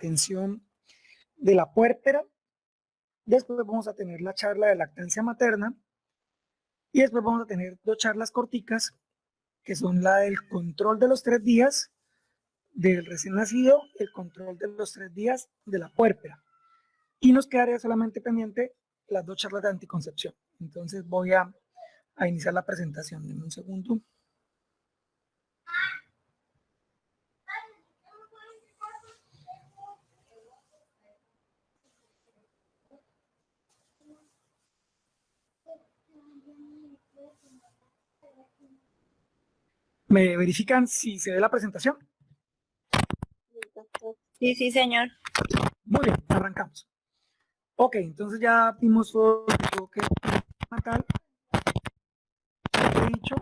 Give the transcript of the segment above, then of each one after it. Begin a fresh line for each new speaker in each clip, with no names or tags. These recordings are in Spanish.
atención de la puérpera. Después vamos a tener la charla de lactancia materna y después vamos a tener 2 charlas corticas que son la del control de los 3 días del recién nacido, el control de los 3 días de la puérpera. Y nos quedaría solamente pendiente las 2 charlas de anticoncepción. Entonces voy a iniciar la presentación. Denme un segundo. ¿Me verifican si se ve la presentación?
Sí, sí, señor.
Muy bien, arrancamos. Ok, entonces ya vimos todo lo que es natal, he dicho,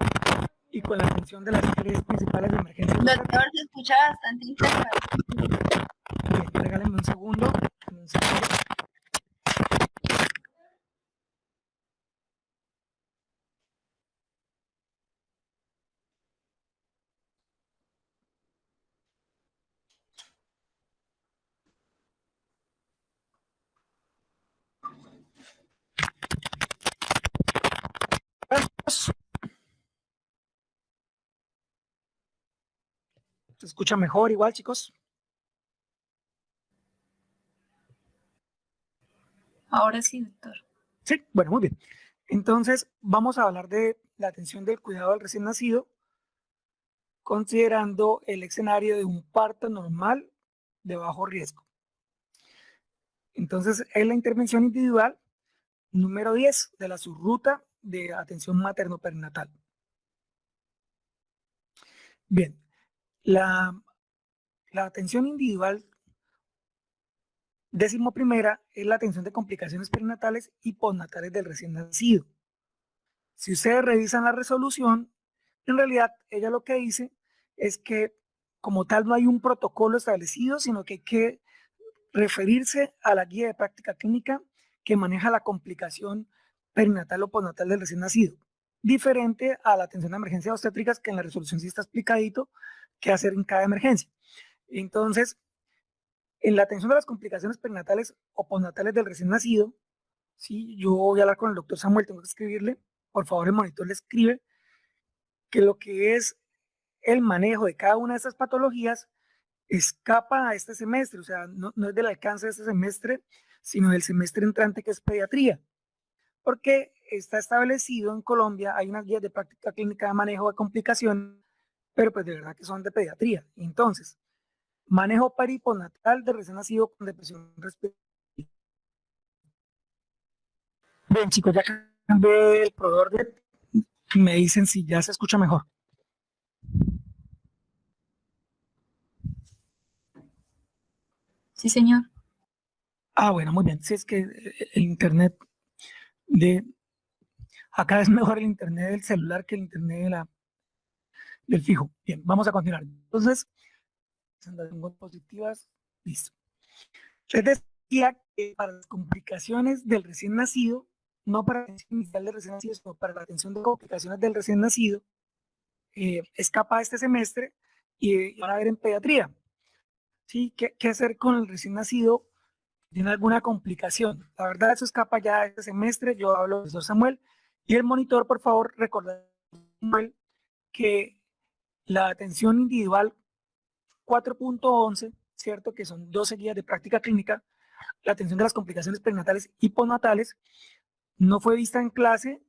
y con la atención de las 3 principales de emergencia.
Doctor, se escucha bastante interesante.
Bien, regálenme un segundo. ¿Se escucha mejor igual, chicos?
Ahora sí, doctor.
Sí, bueno, muy bien. Entonces, vamos a hablar de la atención del cuidado del recién nacido, considerando el escenario de un parto normal de bajo riesgo. Entonces, es la intervención individual número 10 de la subruta de atención materno-perinatal. Bien, la atención individual 11ª es la atención de complicaciones perinatales y postnatales del recién nacido. Si ustedes revisan la resolución, en realidad ella lo que dice es que como tal no hay un protocolo establecido, sino que hay que referirse a la guía de práctica clínica que maneja la complicación perinatal o postnatal del recién nacido, diferente a la atención de emergencias obstétricas que en la resolución sí está explicadito qué hacer en cada emergencia. Entonces, en la atención de las complicaciones perinatales o postnatales del recién nacido, ¿sí? Yo voy a hablar con el doctor Samuel, tengo que escribirle, por favor el monitor le escribe que lo que es el manejo de cada una de estas patologías escapa a este semestre, o sea, no es del alcance de este semestre, sino del semestre entrante que es pediatría, porque está establecido en Colombia, hay unas guías de práctica clínica de manejo de complicaciones, pero pues de verdad que son de pediatría. Entonces, manejo periponatal de recién nacido con depresión respiratoria. Bien, chicos, ya cambié el proveedor de... Me dicen si ya se escucha mejor.
Sí, señor.
Ah, bueno, muy bien. Si es que el internet de... Acá es mejor el internet del celular que el internet del fijo. Bien, vamos a continuar. Entonces, presentación positivas, listo. Les decía que para las complicaciones del recién nacido, no para la atención inicial del recién nacido, sino para la atención de complicaciones del recién nacido, escapa este semestre y van a ver en pediatría. ¿Sí? ¿Qué hacer con el recién nacido? ¿Tiene alguna complicación? La verdad, eso escapa ya este semestre. Yo hablo del profesor Samuel y el monitor, por favor, recordar que la atención individual 4.11, ¿cierto? Que son 12 guías de práctica clínica, la atención de las complicaciones perinatales y postnatales, no fue vista en clase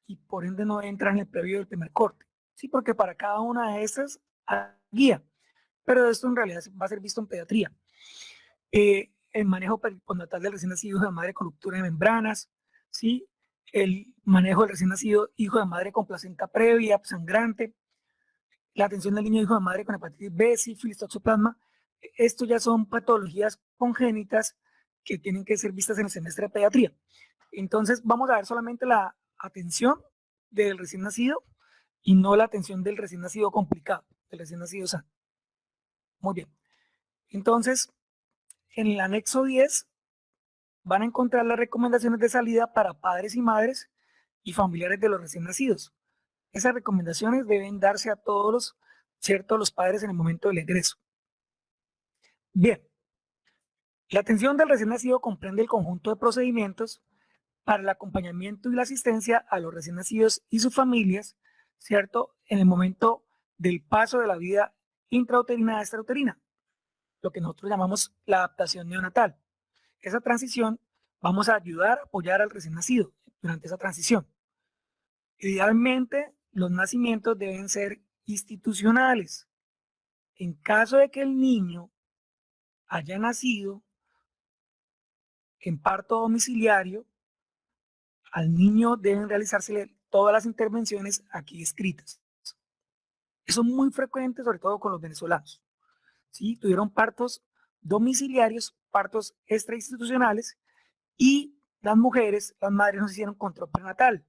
y por ende no entra en el previo del primer corte. Sí, porque para cada una de estas hay guía, pero esto en realidad va a ser visto en pediatría. El manejo postnatal del recién nacido hijo de madre con ruptura de membranas, ¿sí? El manejo del recién nacido hijo de madre con placenta previa, sangrante, la atención del niño hijo de madre con hepatitis B, sífilis, toxoplasma. Esto ya son patologías congénitas que tienen que ser vistas en el semestre de pediatría. Entonces, vamos a ver solamente la atención del recién nacido y no la atención del recién nacido complicado, del recién nacido sano. Muy bien. Entonces, en el anexo 10 van a encontrar las recomendaciones de salida para padres y madres y familiares de los recién nacidos. Esas recomendaciones deben darse a todos los, ¿cierto? Los padres en el momento del ingreso. Bien, La atención del recién nacido comprende el conjunto de procedimientos para el acompañamiento y la asistencia a los recién nacidos y sus familias, ¿cierto? En el momento del paso de la vida intrauterina a extrauterina, lo que nosotros llamamos la adaptación neonatal. Esa transición, vamos a ayudar, apoyar al recién nacido durante esa transición. Idealmente, los nacimientos deben ser institucionales. En caso de que el niño haya nacido en parto domiciliario, al niño deben realizársele todas las intervenciones aquí escritas. Eso es muy frecuente, sobre todo con los venezolanos. ¿Sí? Tuvieron partos domiciliarios, partos extrainstitucionales, y las mujeres, las madres, nos hicieron control prenatal.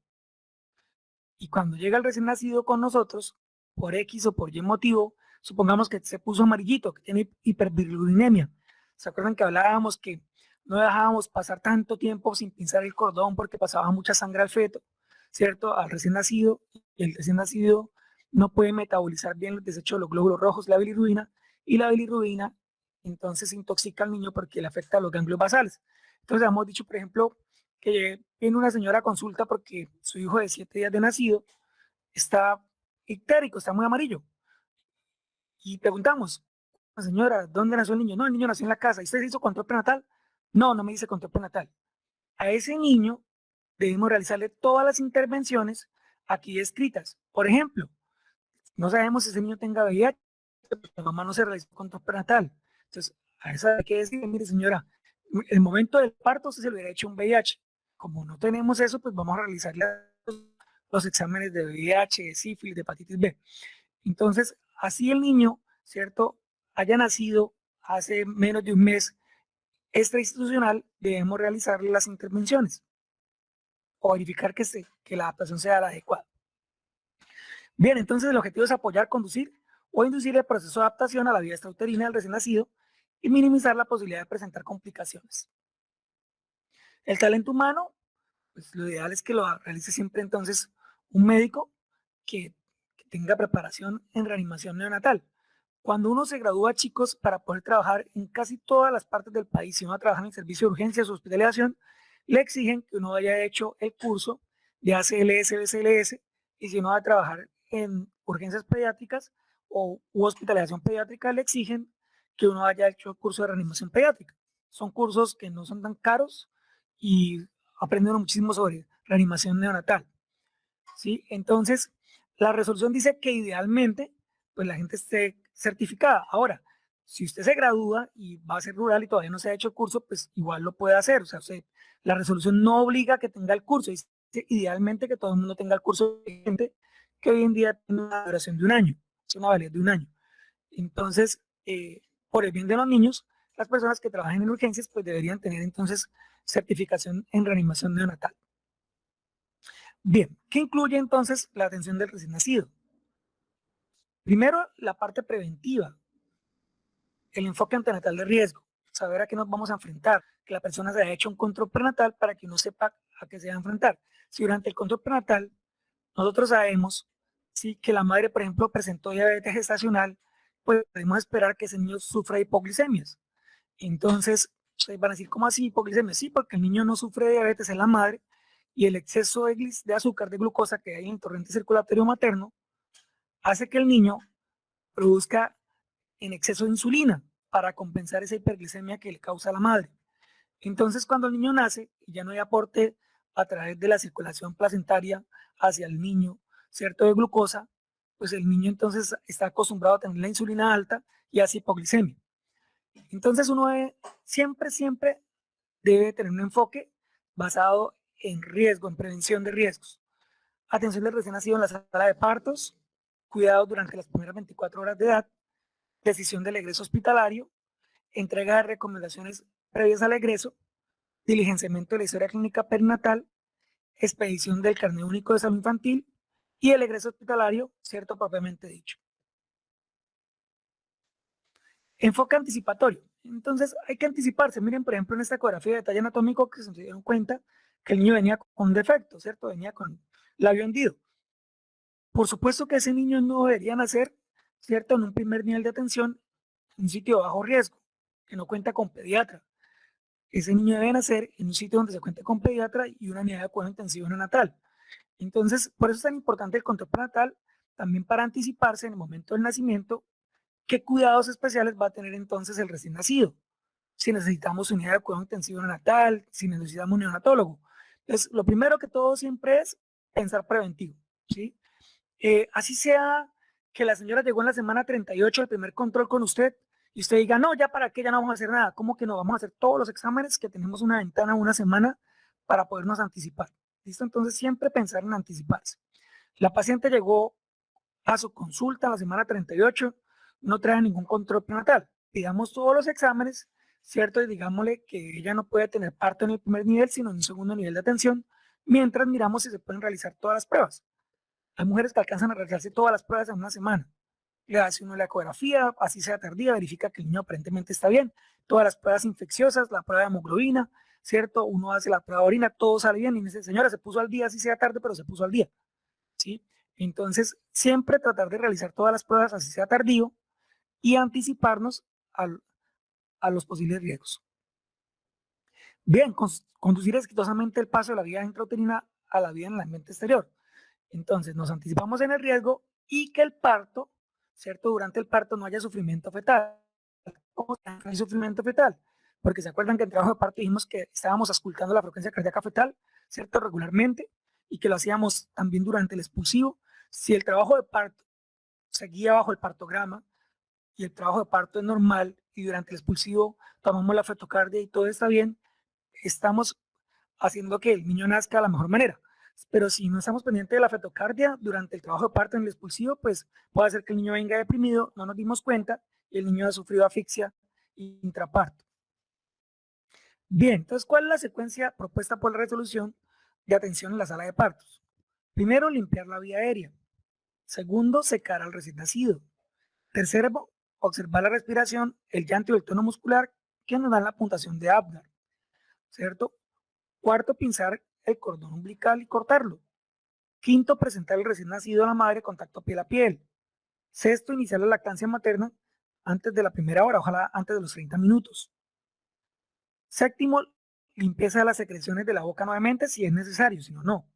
Y cuando llega el recién nacido con nosotros, por X o por Y motivo, supongamos que se puso amarillito, que tiene hiperbilirubinemia. ¿Se acuerdan que hablábamos que no dejábamos pasar tanto tiempo sin pinzar el cordón porque pasaba mucha sangre al feto, ¿cierto? Al recién nacido, y el recién nacido no puede metabolizar bien los desechos de los glóbulos rojos, la bilirrubina, y la bilirrubina entonces intoxica al niño porque le afecta a los ganglios basales. Entonces hemos dicho, por ejemplo, que viene una señora a consulta porque su hijo de 7 días de nacido está ictérico, está muy amarillo. Y preguntamos, señora, ¿dónde nació el niño? No, el niño nació en la casa. ¿Y usted se hizo control prenatal? No, no me hice control prenatal. A ese niño debemos realizarle todas las intervenciones aquí descritas. Por ejemplo, no sabemos si ese niño tenga VIH, porque la mamá no se realizó control prenatal. Entonces, a esa hay que decirle, mire señora, el momento del parto usted se le hubiera hecho un VIH. Como no tenemos eso, pues vamos a realizarle los exámenes de VIH, de sífilis, de hepatitis B. Entonces, así el niño, ¿cierto?, haya nacido hace menos de un mes extrainstitucional, debemos realizarle las intervenciones o verificar que la adaptación sea la adecuada. Bien, entonces el objetivo es apoyar, conducir o inducir el proceso de adaptación a la vida extrauterina del recién nacido y minimizar la posibilidad de presentar complicaciones. El talento humano, pues lo ideal es que lo realice siempre entonces un médico que tenga preparación en reanimación neonatal. Cuando uno se gradúa, chicos, para poder trabajar en casi todas las partes del país, si uno trabaja en el servicio de urgencias o hospitalización, le exigen que uno haya hecho el curso de ACLS, BCLS, y si uno va a trabajar en urgencias pediátricas o hospitalización pediátrica, le exigen que uno haya hecho el curso de reanimación pediátrica. Son cursos que no son tan caros y aprenden muchísimo sobre reanimación neonatal. ¿Sí? Entonces, la resolución dice que idealmente, pues la gente esté certificada. Ahora, si usted se gradúa y va a ser rural y todavía no se ha hecho el curso, pues igual lo puede hacer. O sea, la resolución no obliga a que tenga el curso. Dice idealmente que todo el mundo tenga el curso, que hoy en día tiene una duración de un año, es una validez de un año. Entonces, por el bien de los niños, las personas que trabajan en urgencias, pues deberían tener entonces certificación en reanimación neonatal. Bien, ¿qué incluye entonces la atención del recién nacido? Primero, la parte preventiva, el enfoque antenatal de riesgo, saber a qué nos vamos a enfrentar, que la persona se haya hecho un control prenatal para que uno sepa a qué se va a enfrentar. Si durante el control prenatal nosotros sabemos, ¿sí?, que la madre, por ejemplo, presentó diabetes gestacional, pues podemos esperar que ese niño sufra hipoglicemias. Entonces, ustedes van a decir, ¿cómo así hipoglicemia? Sí, porque el niño no sufre de diabetes en la madre y el exceso de azúcar, de glucosa que hay en el torrente circulatorio materno hace que el niño produzca en exceso de insulina para compensar esa hiperglicemia que le causa la madre. Entonces, cuando el niño nace y ya no hay aporte a través de la circulación placentaria hacia el niño, ¿cierto?, de glucosa, pues el niño entonces está acostumbrado a tener la insulina alta y hace hipoglicemia. Entonces uno siempre debe tener un enfoque basado en riesgo, en prevención de riesgos. Atención del recién nacido en la sala de partos, cuidados durante las primeras 24 horas de edad, decisión del egreso hospitalario, entrega de recomendaciones previas al egreso, diligenciamiento de la historia clínica perinatal, expedición del carnet único de salud infantil y el egreso hospitalario, cierto, propiamente dicho. Enfoque anticipatorio. Entonces hay que anticiparse. Miren, por ejemplo, en esta ecografía de detalle anatómico que se dieron cuenta que el niño venía con un defecto, ¿cierto? Venía con labio hendido. Por supuesto que ese niño no debería nacer, ¿cierto?, en un primer nivel de atención, en un sitio de bajo riesgo, que no cuenta con pediatra. ese niño debe nacer en un sitio donde se cuente con pediatra y una unidad de cuidado intensivo neonatal. Entonces, por eso es tan importante el control prenatal, también para anticiparse en el momento del nacimiento, qué cuidados especiales va a tener entonces el recién nacido. Si necesitamos unidad de cuidado intensivo neonatal, si necesitamos un neonatólogo. Entonces, lo primero que todo siempre es pensar preventivo, ¿sí? Así sea que la señora llegó en la semana 38 al primer control con usted y usted diga, no, ya para qué, ya no vamos a hacer nada. ¿Cómo que no? Vamos a hacer todos los exámenes, que tenemos una ventana, una semana para podernos anticipar. ¿Listo? Entonces siempre pensar en anticiparse. La paciente llegó a su consulta a la semana 38, no trae ningún control prenatal. Pidamos todos los exámenes, ¿cierto? Y digámosle que ella no puede tener parto en el primer nivel, sino en un segundo nivel de atención, mientras miramos si se pueden realizar todas las pruebas. Hay mujeres que alcanzan a realizarse todas las pruebas en una semana. Le hace uno la ecografía, así sea tardía, verifica que el niño aparentemente está bien. Todas las pruebas infecciosas, la prueba de hemoglobina, ¿cierto? Uno hace la prueba de orina, todo sale bien y dice, señora, se puso al día, así sea tarde, pero se puso al día, ¿sí? Entonces, siempre tratar de realizar todas las pruebas, así sea tardío, y anticiparnos al, a los posibles riesgos. Bien, conducir exitosamente el paso de la vía intrauterina a la vía en el ambiente exterior. Entonces, nos anticipamos en el riesgo y que el parto, ¿cierto? Durante el parto no haya sufrimiento fetal. ¿Cómo hay sufrimiento fetal? Porque se acuerdan que en el trabajo de parto dijimos que estábamos auscultando la frecuencia cardíaca fetal, ¿cierto? Regularmente, y que lo hacíamos también durante el expulsivo. Si el trabajo de parto seguía bajo el partograma y el trabajo de parto es normal y durante el expulsivo tomamos la fetocardia y todo está bien, estamos haciendo que el niño nazca de la mejor manera. Pero si no estamos pendientes de la fetocardia durante el trabajo de parto en el expulsivo, pues puede hacer que el niño venga deprimido, no nos dimos cuenta y el niño ha sufrido asfixia intraparto. Bien, entonces, ¿cuál es la secuencia propuesta por la resolución de atención en la sala de partos? Primero, limpiar la vía aérea. Segundo, secar al recién nacido. Tercero, observar la respiración, el llanto y el tono muscular que nos dan la puntuación de Apgar, ¿cierto? Cuarto, pinzar el cordón umbilical y cortarlo. Quinto, presentar el recién nacido a la madre contacto piel a piel. Sexto, iniciar la lactancia materna antes de la primera hora, ojalá antes de los 30 minutos. Séptimo, limpieza de las secreciones de la boca nuevamente si es necesario, si no, no.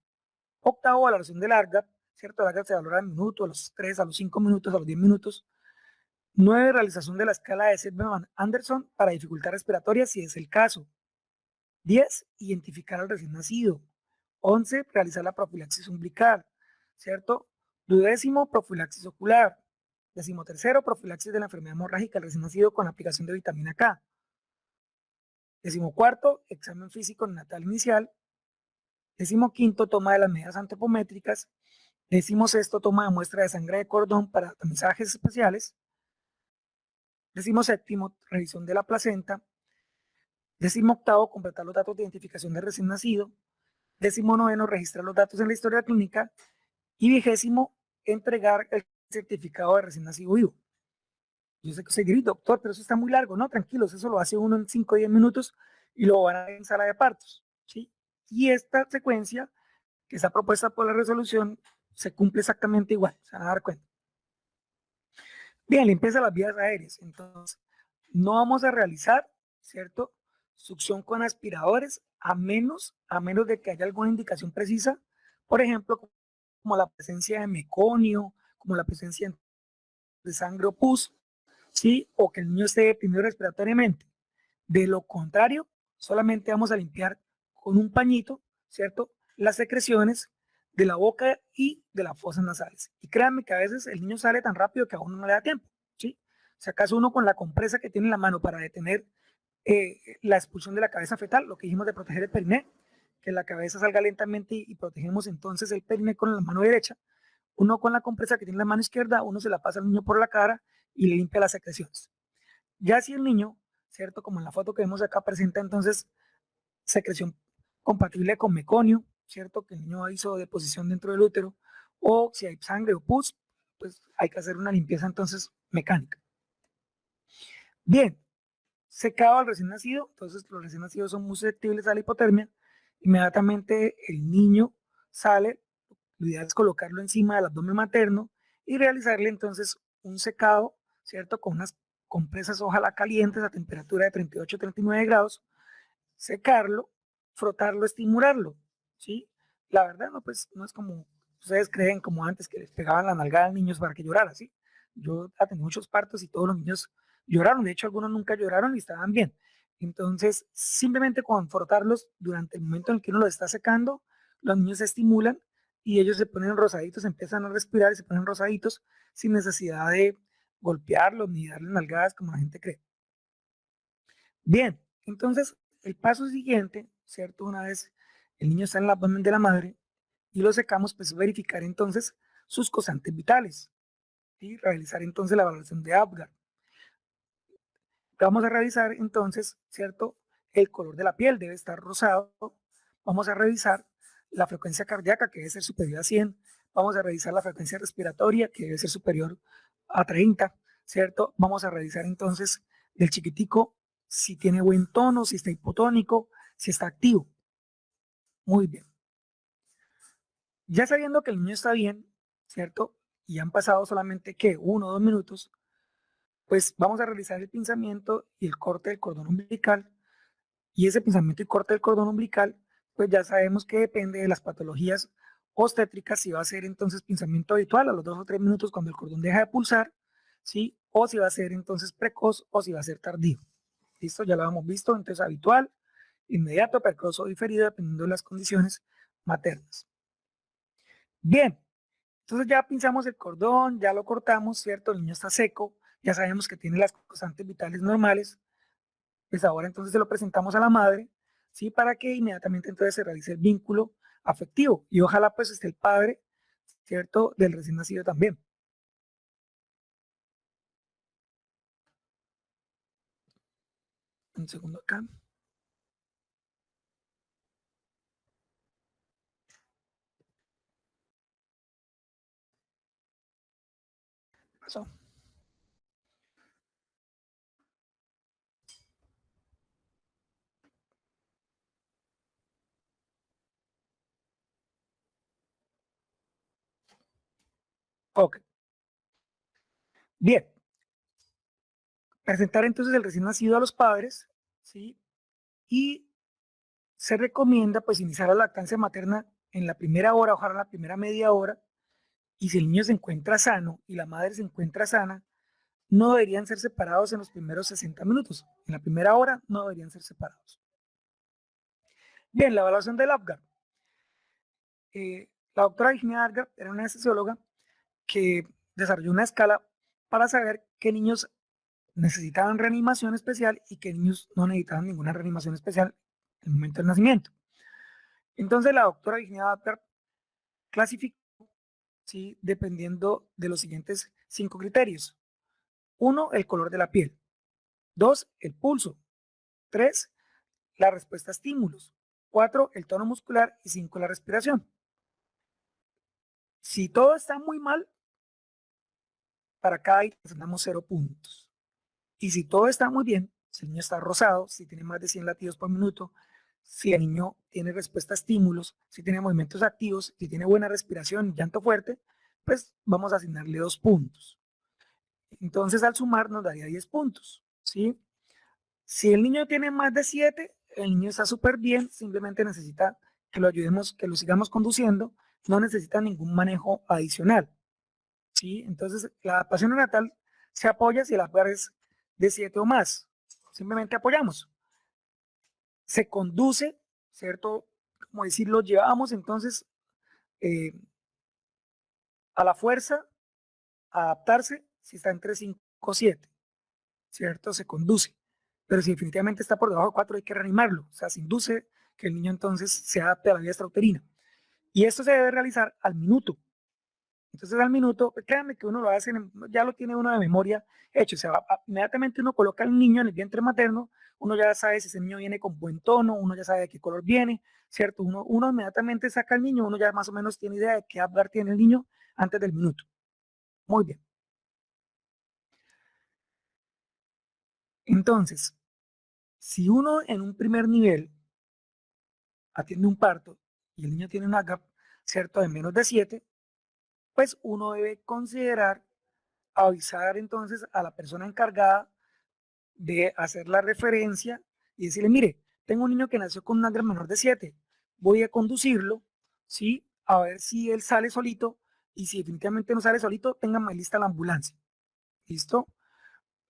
Octavo, valoración del ARGAP, ¿cierto? El ARGAP se valora al minuto, a los 3, a los 5 minutos, a los 10 minutos. 9, realización de la escala de Sedgman-Anderson para dificultad respiratoria si es el caso. 10, identificar al recién nacido. 11, realizar la profilaxis umbilical, ¿cierto? 12, profilaxis ocular. 13, profilaxis de la enfermedad hemorrágica al recién nacido con aplicación de vitamina K. 14, examen físico neonatal inicial. 15, toma de las medidas antropométricas. 16, toma de muestra de sangre de cordón para mensajes especiales. 17, revisión de la placenta. 18, completar los datos de identificación del recién nacido. 19, registrar los datos en la historia clínica. Y 20, entregar el certificado de recién nacido vivo. Yo sé que soy gris, doctor, pero eso está muy largo, ¿no? Tranquilos, eso lo hace uno en 5 o 10 minutos y lo van a ver en sala de partos, ¿sí? Y esta secuencia que está propuesta por la resolución se cumple exactamente igual, se van a dar cuenta. Bien, limpieza de las vías aéreas. Entonces, no vamos a realizar, ¿cierto? Succión con aspiradores a menos de que haya alguna indicación precisa, por ejemplo, como la presencia de meconio, como la presencia de sangre o pus, ¿sí? O que el niño esté deprimido respiratoriamente. De lo contrario, solamente vamos a limpiar con un pañito, ¿cierto? Las secreciones de la boca y de las fosas nasales. Y créanme que a veces el niño sale tan rápido que a uno no le da tiempo, ¿sí? Si acaso uno con la compresa que tiene en la mano para detener la expulsión de la cabeza fetal, lo que dijimos de proteger el periné, que la cabeza salga lentamente y protegemos entonces el periné con la mano derecha. Uno con la compresa que tiene en la mano izquierda, uno se la pasa al niño por la cara y le limpia las secreciones. Ya si el niño, ¿cierto? Como en la foto que vemos acá, presenta entonces secreción compatible con meconio, ¿cierto? Que el niño hizo deposición dentro del útero, o si hay sangre o pus, pues hay que hacer una limpieza entonces mecánica. Bien, secado al recién nacido, entonces los recién nacidos son muy susceptibles a la hipotermia, inmediatamente el niño sale, lo ideal es colocarlo encima del abdomen materno y realizarle entonces un secado, ¿cierto? Con unas compresas ojalá calientes a temperatura de 38-39 grados, secarlo, frotarlo, estimularlo, ¿sí? La verdad, no, pues no es como ustedes creen, como antes que les pegaban la nalgada a niños para que llorara, ¿sí? Yo atendí muchos partos y todos los niños lloraron, de hecho algunos nunca lloraron y estaban bien. Entonces, simplemente con frotarlos durante el momento en el que uno los está secando, los niños se estimulan y ellos se ponen rosaditos, empiezan a respirar y se ponen rosaditos sin necesidad de golpearlos ni darles nalgadas como la gente cree. Bien, entonces el paso siguiente, ¿cierto? Una vez el niño está en el abdomen de la madre y lo secamos, pues verificar entonces sus constantes vitales y realizar entonces la evaluación de Apgar. Vamos a revisar entonces, ¿cierto? El color de la piel debe estar rosado. Vamos a revisar la frecuencia cardíaca que debe ser superior a 100. Vamos a revisar la frecuencia respiratoria que debe ser superior a 30, ¿cierto? Vamos a revisar entonces del chiquitico si tiene buen tono, si está hipotónico, si está activo. Muy bien. Ya sabiendo que el niño está bien, ¿cierto? Y han pasado solamente, ¿qué? 1 o 2 minutos, pues vamos a realizar el pinzamiento y el corte del cordón umbilical. Y ese pinzamiento y corte del cordón umbilical, pues ya sabemos que depende de las patologías obstétricas, si va a ser entonces pinzamiento habitual a los 2 o 3 minutos cuando el cordón deja de pulsar, ¿sí? O si va a ser entonces precoz o si va a ser tardío. ¿Listo? Ya lo hemos visto, entonces habitual, inmediato, precoz o diferido, dependiendo de las condiciones maternas. Bien, entonces ya pinzamos el cordón, ya lo cortamos, ¿cierto? El niño está seco, ya sabemos que tiene las constantes vitales normales, pues ahora entonces se lo presentamos a la madre, ¿sí? Para que inmediatamente entonces se realice el vínculo afectivo y ojalá pues esté el padre, ¿cierto? Del recién nacido también. Un segundo acá. Pasó. Ok. Bien. Presentar entonces el recién nacido a los padres, ¿sí? Y se recomienda pues iniciar la lactancia materna en la primera hora, ojalá la primera media hora, y si el niño se encuentra sano y la madre se encuentra sana, no deberían ser separados en los primeros 60 minutos. En la primera hora no deberían ser separados. Bien, la evaluación del Apgar. La doctora Virginia Apgar era una anestesióloga que desarrolló una escala para saber qué niños necesitaban reanimación especial y qué niños no necesitaban ninguna reanimación especial en el momento del nacimiento. Entonces la doctora Virginia Apgar clasificó, ¿sí? Dependiendo de los siguientes 5 criterios. 1, el color de la piel. 2, el pulso. 3, la respuesta a estímulos. 4, el tono muscular y 5, la respiración. Si todo está muy mal, para cada ítem damos 0 puntos. Y si todo está muy bien, si el niño está rosado, si tiene más de 100 latidos por minuto, si el niño tiene respuesta a estímulos, si tiene movimientos activos, si tiene buena respiración, llanto fuerte, pues vamos a asignarle 2 puntos. Entonces al sumar nos daría 10 puntos, ¿sí? Si el niño tiene más de 7, el niño está súper bien, simplemente necesita que lo ayudemos, que lo sigamos conduciendo, no necesita ningún manejo adicional, ¿sí? Entonces la adaptación neonatal se apoya si el Apgar es de 7 o más, simplemente apoyamos. Se conduce, ¿cierto? Como decirlo, llevamos entonces eh, a la fuerza a adaptarse si está entre 5 o 7, ¿cierto? Se conduce. Pero si definitivamente está por debajo de 4 hay que reanimarlo. O sea, se induce que el niño entonces se adapte a la vía extrauterina. Y esto se debe realizar al minuto. Entonces al minuto, créanme que uno lo hace, ya lo tiene uno de memoria hecho. O sea, inmediatamente uno coloca al niño en el vientre materno, uno ya sabe si ese niño viene con buen tono, uno ya sabe de qué color viene, ¿cierto? Uno inmediatamente saca al niño, uno ya más o menos tiene idea de qué Apgar tiene el niño antes del minuto. Muy bien. Entonces, si uno en un primer nivel atiende un parto y el niño tiene un AGAP, ¿cierto? De menos de 7, pues uno debe considerar avisar entonces a la persona encargada de hacer la referencia y decirle, mire, tengo un niño que nació con un Asger menor de 7, voy a conducirlo, ¿sí? A ver si él sale solito, y si definitivamente no sale solito, ténganme lista la ambulancia, ¿listo?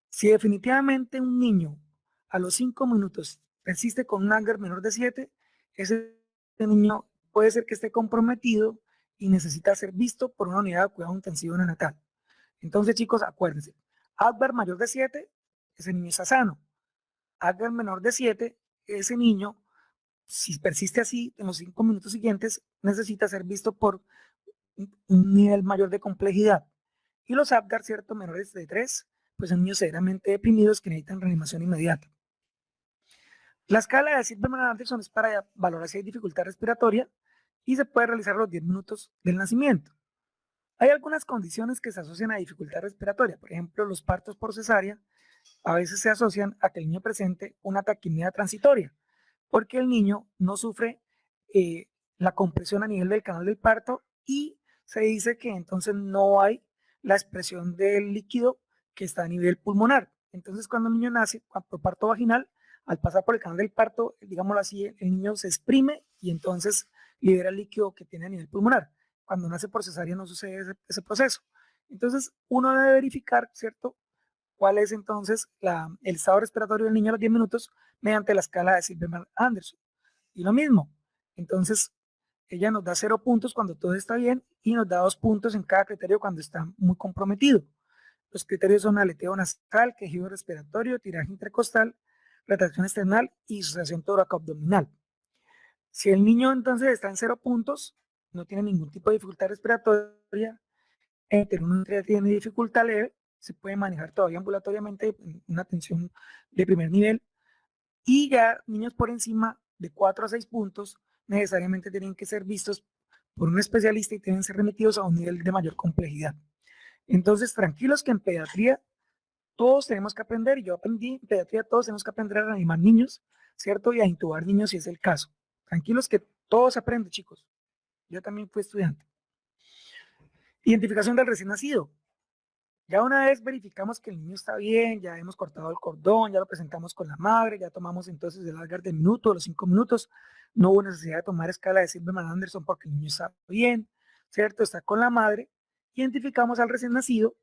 Si definitivamente un niño a los 5 minutos persiste con un Asger menor de 7, ese niño puede ser que esté comprometido y necesita ser visto por una unidad de cuidado intensivo neonatal. Entonces, chicos, acuérdense, Asger mayor de 7, ese niño está sano. Asger menor de 7, ese niño, si persiste así en los 5 minutos siguientes, necesita ser visto por un nivel mayor de complejidad. Y los Apgar, ¿cierto? Menores de 3, pues son niños severamente deprimidos que necesitan reanimación inmediata. La escala de Silverman-Anderson es para valorar si hay dificultad respiratoria y se puede realizar a los 10 minutos del nacimiento. Hay algunas condiciones que se asocian a dificultad respiratoria, por ejemplo, los partos por cesárea a veces se asocian a que el niño presente una taquimia transitoria, porque el niño no sufre la compresión a nivel del canal del parto y se dice que entonces no hay la expresión del líquido que está a nivel pulmonar. Entonces, cuando el niño nace por parto vaginal, al pasar por el canal del parto, digámoslo así, el niño se exprime y entonces libera el líquido que tiene a nivel pulmonar. Cuando nace por cesárea no sucede ese proceso. Entonces, uno debe verificar, ¿cierto?, cuál es entonces el estado respiratorio del niño a los 10 minutos mediante la escala de Silverman-Anderson. Y lo mismo, entonces ella nos da 0 puntos cuando todo está bien y nos da 2 puntos en cada criterio cuando está muy comprometido. Los criterios son aleteo nasal, quejido respiratorio, tiraje intercostal, retracción external y sucesión toracoabdominal. Si el niño entonces está en 0 puntos, no tiene ningún tipo de dificultad respiratoria, entre uno tiene dificultad leve, se puede manejar todavía ambulatoriamente una atención de primer nivel, y ya niños por encima de 4 a 6 puntos necesariamente tienen que ser vistos por un especialista y tienen que ser remitidos a un nivel de mayor complejidad. Entonces, tranquilos que en pediatría todos tenemos que aprender, y yo aprendí en pediatría, todos tenemos que aprender a reanimar niños, ¿cierto? Y a intubar niños si es el caso. Tranquilos que todos aprenden, chicos. Yo también fui estudiante. Identificación del recién nacido. Ya una vez verificamos que el niño está bien, ya hemos cortado el cordón, ya lo presentamos con la madre, ya tomamos entonces el Asgar del minuto, los 5 minutos, no hubo necesidad de tomar escala de Silverman-Anderson porque el niño está bien, ¿cierto? Está con la madre, identificamos al recién nacido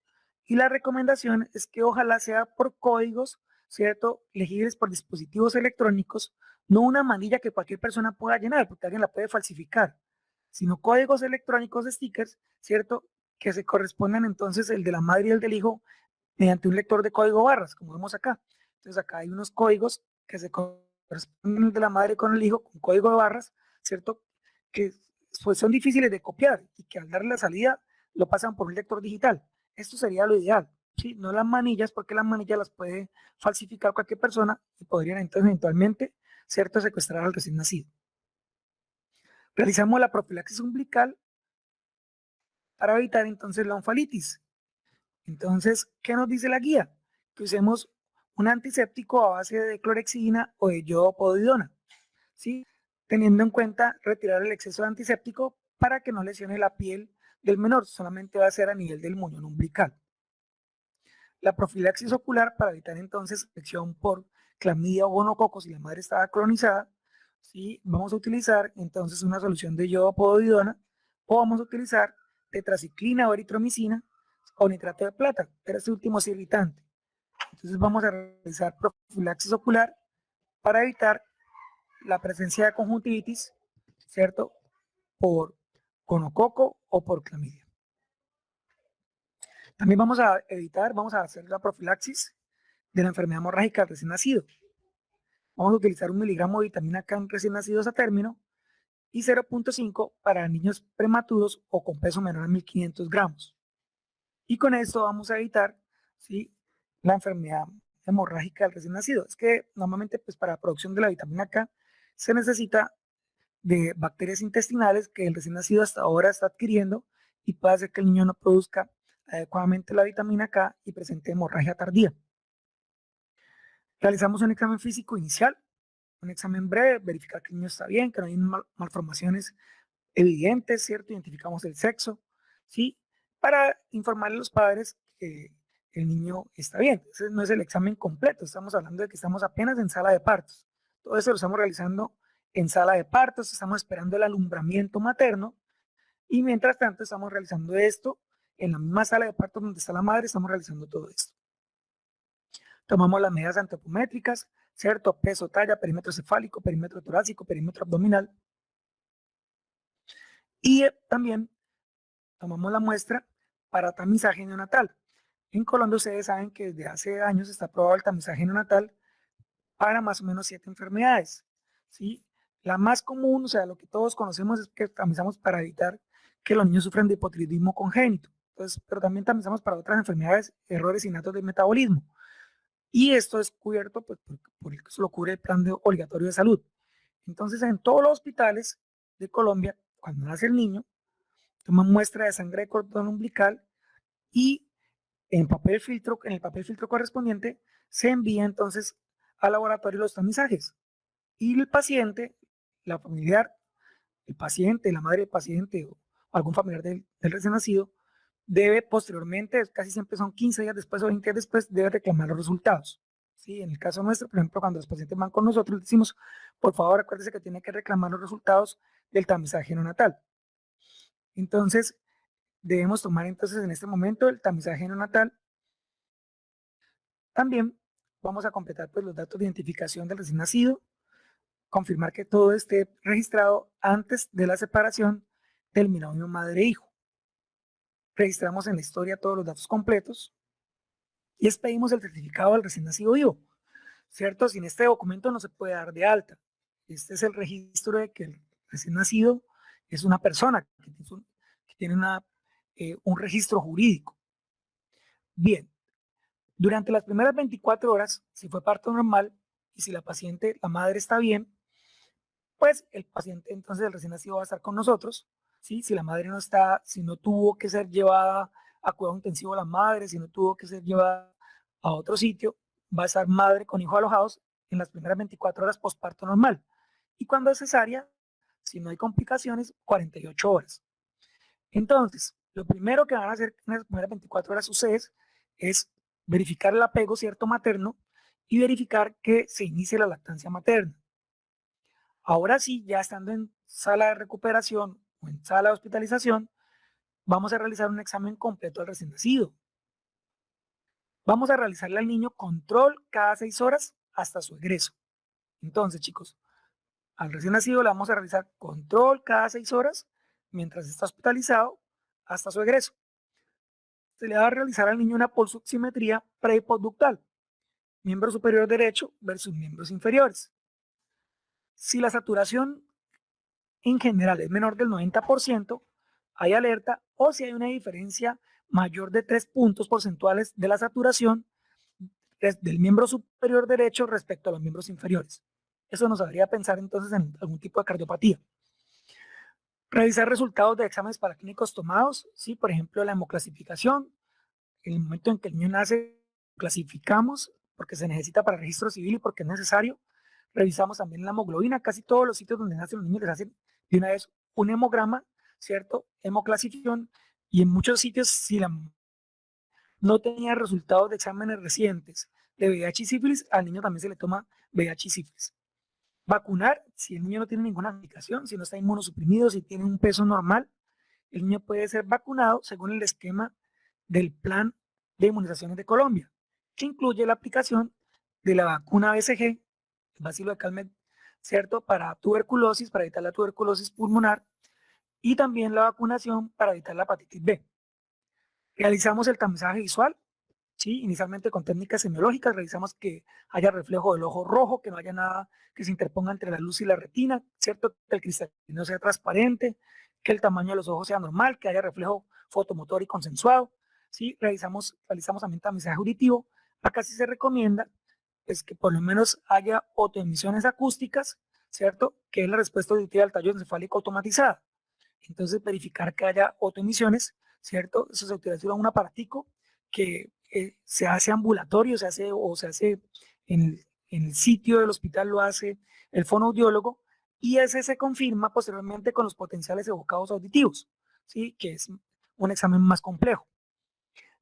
y la recomendación es que ojalá sea por códigos, ¿cierto? Legibles por dispositivos electrónicos, no una manilla que cualquier persona pueda llenar porque alguien la puede falsificar, sino códigos electrónicos de stickers, ¿cierto?, que se corresponden entonces el de la madre y el del hijo mediante un lector de código barras, como vemos acá. Entonces acá hay unos códigos que se corresponden el de la madre con el hijo, con código de barras, ¿cierto? Que pues son difíciles de copiar y que al darle la salida lo pasan por un lector digital. Esto sería lo ideal, ¿sí? No las manillas, porque las manillas las puede falsificar cualquier persona y podrían entonces eventualmente, ¿cierto?, secuestrar al recién nacido. Realizamos la profilaxis umbilical para evitar entonces la onfalitis. Entonces, ¿qué nos dice la guía? Que usemos un antiséptico a base de clorexidina o de yodopodidona, ¿sí? Teniendo en cuenta retirar el exceso de antiséptico para que no lesione la piel del menor, solamente va a ser a nivel del muñón umbilical. La profilaxis ocular para evitar entonces infección por clamidia o gonococo si la madre estaba colonizada, ¿sí? Vamos a utilizar entonces una solución de yodopodidona o vamos a utilizar tetraciclina o eritromicina o nitrato de plata, pero este último es irritante. Entonces vamos a realizar profilaxis ocular para evitar la presencia de conjuntivitis, ¿cierto?, por gonococo o por clamidia. También vamos a hacer la profilaxis de la enfermedad hemorrágica del recién nacido. Vamos a utilizar 1 miligramo de vitamina K en recién nacidos a término y 0.5 para niños prematuros o con peso menor a 1500 gramos. Y con esto vamos a evitar, ¿sí?, la enfermedad hemorrágica del recién nacido. Es que normalmente pues, para la producción de la vitamina K se necesita de bacterias intestinales que el recién nacido hasta ahora está adquiriendo y puede hacer que el niño no produzca adecuadamente la vitamina K y presente hemorragia tardía. Realizamos un examen físico inicial, un examen breve, verificar que el niño está bien, que no hay malformaciones evidentes, ¿cierto? Identificamos el sexo, ¿sí? Para informarle a los padres que el niño está bien. Ese no es el examen completo, estamos hablando de que estamos apenas en sala de partos. Todo eso lo estamos realizando en sala de partos, estamos esperando el alumbramiento materno y mientras tanto estamos realizando esto en la misma sala de partos donde está la madre, estamos realizando todo esto. Tomamos las medidas antropométricas, ¿cierto? Peso, talla, perímetro cefálico, perímetro torácico, perímetro abdominal. Y también tomamos la muestra para tamizaje neonatal. En Colombia ustedes saben que desde hace años está aprobado el tamizaje neonatal para más o menos 7 enfermedades, ¿sí? La más común, o sea, lo que todos conocemos es que tamizamos para evitar que los niños sufran de hipotiroidismo congénito. Entonces, pero también tamizamos para otras enfermedades, errores innatos del metabolismo. Y esto es cubierto pues, eso lo cubre el plan obligatorio de salud. Entonces, en todos los hospitales de Colombia, cuando nace el niño, toman muestra de sangre de cordón umbilical y en el papel filtro correspondiente se envía entonces al laboratorio los tamizajes. Y el paciente, la familiar, el paciente, la madre del paciente o algún familiar del recién nacido, debe posteriormente, casi siempre son 15 días después o 20 días después, debe reclamar los resultados. ¿Sí? En el caso nuestro, por ejemplo, cuando los pacientes van con nosotros, les decimos, por favor, acuérdese que tiene que reclamar los resultados del tamizaje neonatal. Entonces, debemos tomar entonces en este momento el tamizaje neonatal. También vamos a completar pues, los datos de identificación del recién nacido, confirmar que todo esté registrado antes de la separación del binomio madre-hijo. Registramos en la historia todos los datos completos y expedimos el certificado del recién nacido vivo, ¿cierto? Sin este documento no se puede dar de alta. Este es el registro de que el recién nacido es una persona que tiene un registro jurídico. Bien, durante las primeras 24 horas, si fue parto normal y si la paciente, la madre está bien, pues el paciente, entonces el recién nacido va a estar con nosotros, ¿sí? Si la madre no está, si no tuvo que ser llevada a cuidado intensivo la madre, si no tuvo que ser llevada a otro sitio, va a estar madre con hijo alojados en las primeras 24 horas postparto normal. Y cuando es cesárea, si no hay complicaciones, 48 horas. Entonces, lo primero que van a hacer en las primeras 24 horas ustedes es verificar el apego cierto materno y verificar que se inicie la lactancia materna. Ahora sí, ya estando en sala de recuperación o en sala de hospitalización, vamos a realizar un examen completo al recién nacido. Vamos a realizarle al niño control cada 6 horas hasta su egreso. Entonces, chicos, al recién nacido le vamos a realizar control cada 6 horas mientras está hospitalizado hasta su egreso. Se le va a realizar al niño una pulsoximetría pre- y postductal, miembro superior derecho versus miembros inferiores. Si la saturación en general es menor del 90%, hay alerta, o si hay una diferencia mayor de 3 puntos porcentuales de la saturación del miembro superior derecho respecto a los miembros inferiores. Eso nos haría pensar entonces en algún tipo de cardiopatía. Revisar resultados de exámenes paraclínicos tomados, ¿sí? Por ejemplo, la hemoclasificación. En el momento en que el niño nace, clasificamos porque se necesita para registro civil y porque es necesario. Revisamos también la hemoglobina. Casi todos los sitios donde nacen los niños les hacen de una vez un hemograma, ¿cierto? Hemoclasificación. Y en muchos sitios, si no tenía resultados de exámenes recientes de VIH y sífilis, al niño también se le toma VIH y sífilis. Vacunar, si el niño no tiene ninguna indicación, si no está inmunosuprimido, si tiene un peso normal, el niño puede ser vacunado según el esquema del plan de inmunizaciones de Colombia, que incluye la aplicación de la vacuna BCG, el bacilo de Calmet, ¿cierto? Para tuberculosis, para evitar la tuberculosis pulmonar, y también la vacunación para evitar la hepatitis B. Realizamos el tamizaje visual, ¿sí? Inicialmente con técnicas semiológicas, revisamos que haya reflejo del ojo rojo, que no haya nada que se interponga entre la luz y la retina, ¿cierto? Que el cristalino sea transparente, que el tamaño de los ojos sea normal, que haya reflejo fotomotor y consensuado, ¿sí? Realizamos también tamizaje auditivo. Acá sí se recomienda pues, que por lo menos haya autoemisiones acústicas, ¿cierto? Que es la respuesta auditiva al tallo encefálico automatizada. Entonces, verificar que haya autoemisiones, ¿cierto? Eso se utiliza un aparatico que se hace ambulatorio, se hace en el sitio del hospital, lo hace el fonoaudiólogo, y ese se confirma posteriormente con los potenciales evocados auditivos, ¿sí? Que es un examen más complejo.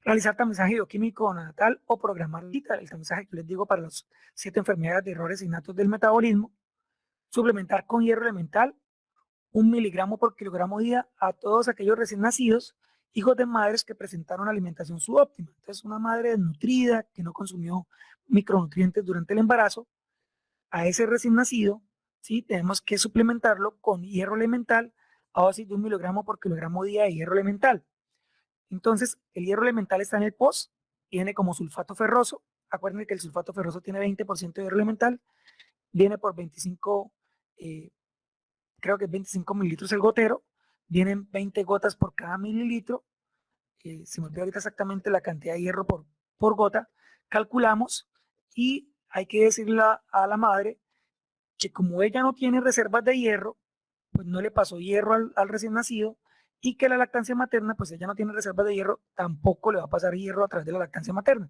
Realizar tamizaje bioquímico natal o programar el tamizaje que les digo para las 7 enfermedades de errores innatos del metabolismo. Suplementar con hierro elemental 1 miligramo por kilogramo día a todos aquellos recién nacidos, hijos de madres que presentaron alimentación subóptima. Entonces, una madre desnutrida que no consumió micronutrientes durante el embarazo, a ese recién nacido, ¿sí? Tenemos que suplementarlo con hierro elemental a dosis de 1 miligramo por kilogramo día de hierro elemental. Entonces, el hierro elemental está en el POS, viene como sulfato ferroso. Acuérdense que el sulfato ferroso tiene 20% de hierro elemental, viene por 25, creo que es 25 mililitros el gotero, vienen 20 gotas por cada mililitro, se me olvidó ahorita exactamente la cantidad de hierro por gota, calculamos y hay que decirle a la madre que como ella no tiene reservas de hierro, pues no le pasó hierro al recién nacido y que la lactancia materna, pues ella no tiene reservas de hierro, tampoco le va a pasar hierro a través de la lactancia materna.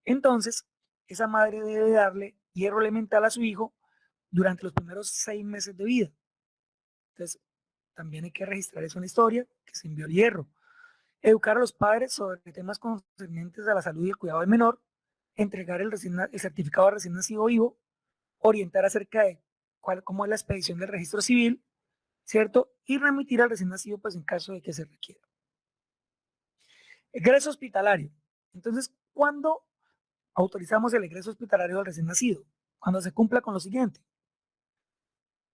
Entonces, esa madre debe darle hierro elemental a su hijo durante los primeros 6 meses de vida. Entonces, también hay que registrar eso en la historia, que se envió el hierro. Educar a los padres sobre temas concernientes a la salud y el cuidado del menor, entregar el certificado de recién nacido vivo, orientar acerca de cómo es la expedición del registro civil, ¿cierto? Y remitir al recién nacido, pues en caso de que se requiera. Egreso hospitalario. Entonces, ¿cuándo autorizamos el egreso hospitalario del recién nacido? Cuando se cumpla con lo siguiente.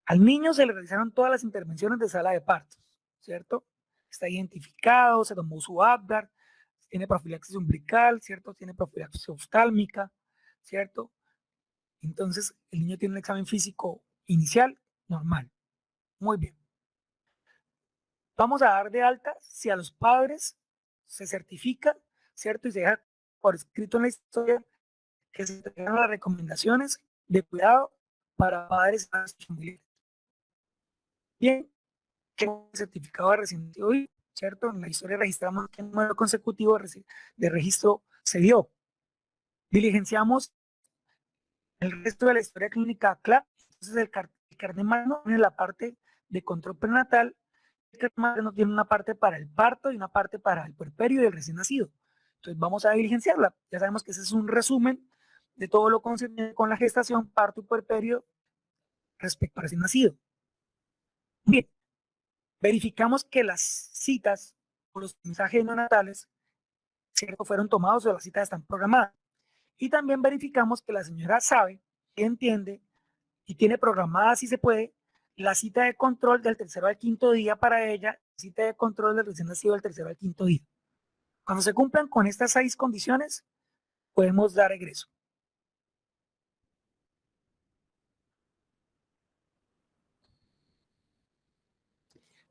Al niño se le realizaron todas las intervenciones de sala de partos, ¿cierto? Está identificado, se tomó su Apgar, tiene profilaxis umbilical, ¿cierto? Tiene profilaxis oftálmica, ¿cierto? Entonces, el niño tiene un examen físico inicial normal. Muy bien. Vamos a dar de alta si a los padres se certifica, ¿cierto? Y se deja por escrito en la historia que se entregaron las recomendaciones de cuidado para padres y familias. Bien, que un certificado de recién nacido, ¿cierto? En la historia registramos que el número consecutivo de registro se dio. Diligenciamos el resto de la historia clínica CLAP. Entonces, el carnet magno tiene la parte de control prenatal. El carnet magno tiene una parte para el parto y una parte para el puerperio y el recién nacido. Entonces, vamos a diligenciarla. Ya sabemos que ese es un resumen de todo lo concerniente con la gestación, parto y puerperio respecto al recién nacido. Bien, verificamos que las citas o los mensajes neonatales, ¿cierto?, fueron tomados o las citas están programadas. Y también verificamos que la señora sabe, entiende y tiene programada, si se puede, la cita de control del tercero al quinto día para ella, cita de control del recién nacido del tercero al quinto día. Cuando se cumplan con estas 6 condiciones, podemos dar egreso.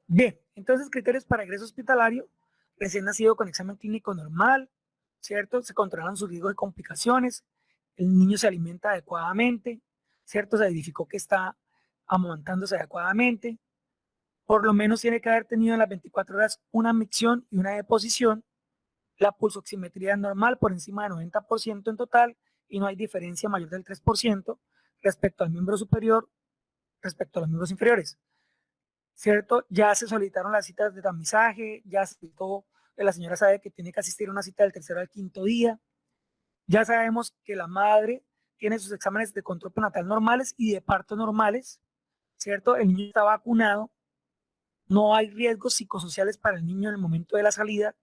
Bien, entonces criterios para egreso hospitalario: recién nacido con examen clínico normal, ¿cierto? Se controlan sus riesgos de complicaciones, el niño se alimenta adecuadamente, ¿cierto? Se verificó que está amamantándose adecuadamente, por lo menos tiene que haber tenido en las 24 horas una micción y una deposición, la pulsoximetría es normal por encima del 90% en total y no hay diferencia mayor del 3% respecto al miembro superior respecto a los miembros inferiores. ¿Cierto? Ya se solicitaron las citas de tamizaje, ya se solicitó, la señora sabe que tiene que asistir a una cita del tercero al quinto día, ya sabemos que la madre tiene sus exámenes de control prenatal normales y de parto normales, ¿cierto? El niño está vacunado, no hay riesgos psicosociales para el niño en el momento de la salida,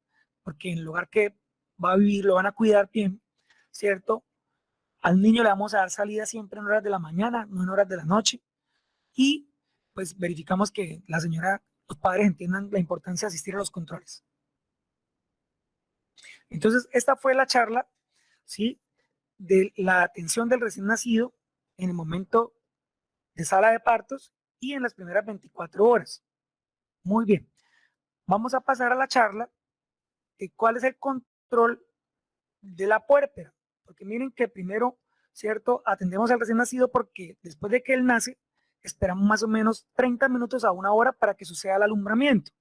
porque en el lugar que va a vivir lo van a cuidar bien, ¿cierto? Al niño le vamos a dar salida siempre en horas de la mañana, no en horas de la noche, y pues verificamos que la señora, los padres entiendan la importancia de asistir a los controles. Entonces, esta fue la charla, ¿sí?, de la atención del recién nacido en el momento de sala de partos y en las primeras 24 horas. Muy bien, vamos a pasar a la charla de cuál es el control de la puérpera, porque miren que primero, ¿cierto?, atendemos al recién nacido porque después de que él nace, esperamos más o menos 30 minutos a una hora para que suceda el alumbramiento,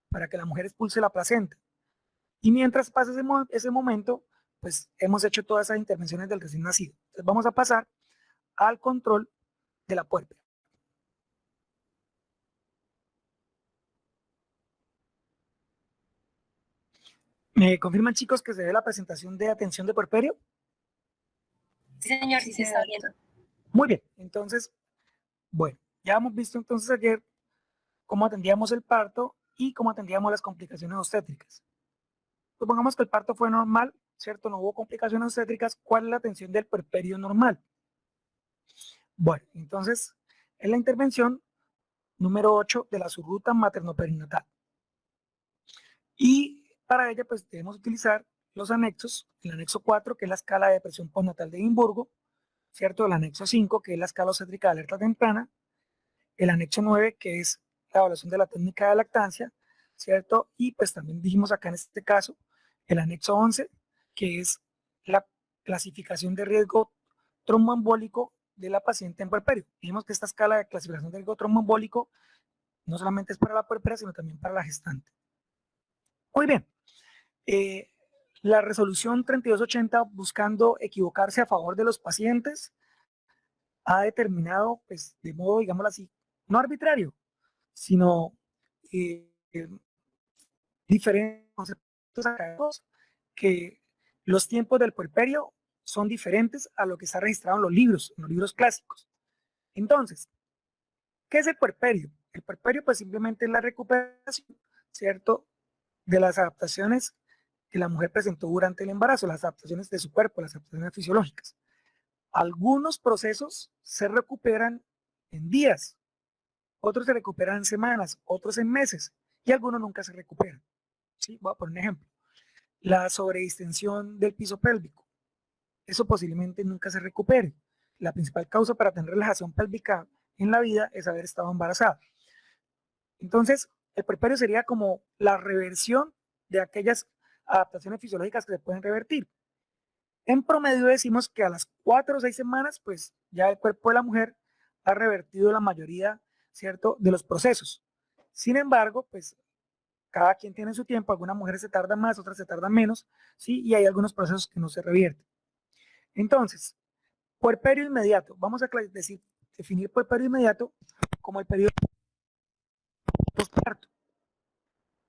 para que la mujer expulse la placenta. Y mientras pasa ese momento, pues hemos hecho todas esas intervenciones del recién nacido. Entonces vamos a pasar al control de la puérpera. ¿Me confirman, chicos, que se ve la presentación de atención de puerperio?
Sí, señor, sí se está viendo.
Muy bien, entonces, bueno, ya hemos visto entonces ayer cómo atendíamos el parto y cómo atendíamos las complicaciones obstétricas. Supongamos que el parto fue normal, ¿cierto? No hubo complicaciones obstétricas. ¿Cuál es la atención del puerperio normal? Bueno, entonces, es la intervención número 8 de la subruta materno-perinatal. Y para ella, pues debemos utilizar los anexos, el anexo 4, que es la escala de presión postnatal de Edimburgo, ¿cierto? El anexo 5, que es la escala obstétrica de alerta temprana, el anexo 9, que es la evaluación de la técnica de lactancia, ¿cierto? Y pues también dijimos acá en este caso, el anexo 11, que es la clasificación de riesgo tromboembólico de la paciente en puerperio. Dijimos que esta escala de clasificación de riesgo tromboembólico no solamente es para la puerpera, sino también para la gestante. Muy bien. La resolución 3280, buscando equivocarse a favor de los pacientes, ha determinado, pues, de modo, digámoslo así, no arbitrario, sino diferentes conceptos académicos, que los tiempos del puerperio son diferentes a lo que está registrado en los libros clásicos. Entonces, ¿qué es el puerperio? El puerperio, pues, simplemente es la recuperación, ¿cierto?, de las adaptaciones que la mujer presentó durante el embarazo, las adaptaciones de su cuerpo, las adaptaciones fisiológicas. Algunos procesos se recuperan en días, otros se recuperan en semanas, otros en meses, y algunos nunca se recuperan. ¿Sí? Voy a poner un ejemplo. La sobredistensión del piso pélvico. Eso posiblemente nunca se recupere. La principal causa para tener relajación pélvica en la vida es haber estado embarazada. Entonces, el puerperio sería como la reversión de aquellas adaptaciones fisiológicas que se pueden revertir. En promedio decimos que a las 4 o 6 semanas, pues ya el cuerpo de la mujer ha revertido la mayoría, ¿cierto?, de los procesos. Sin embargo, pues cada quien tiene su tiempo, algunas mujeres se tardan más, otras se tardan menos, ¿sí? Y hay algunos procesos que no se revierten. Entonces, puerperio inmediato. Vamos a definir puerperio inmediato como el periodo postparto.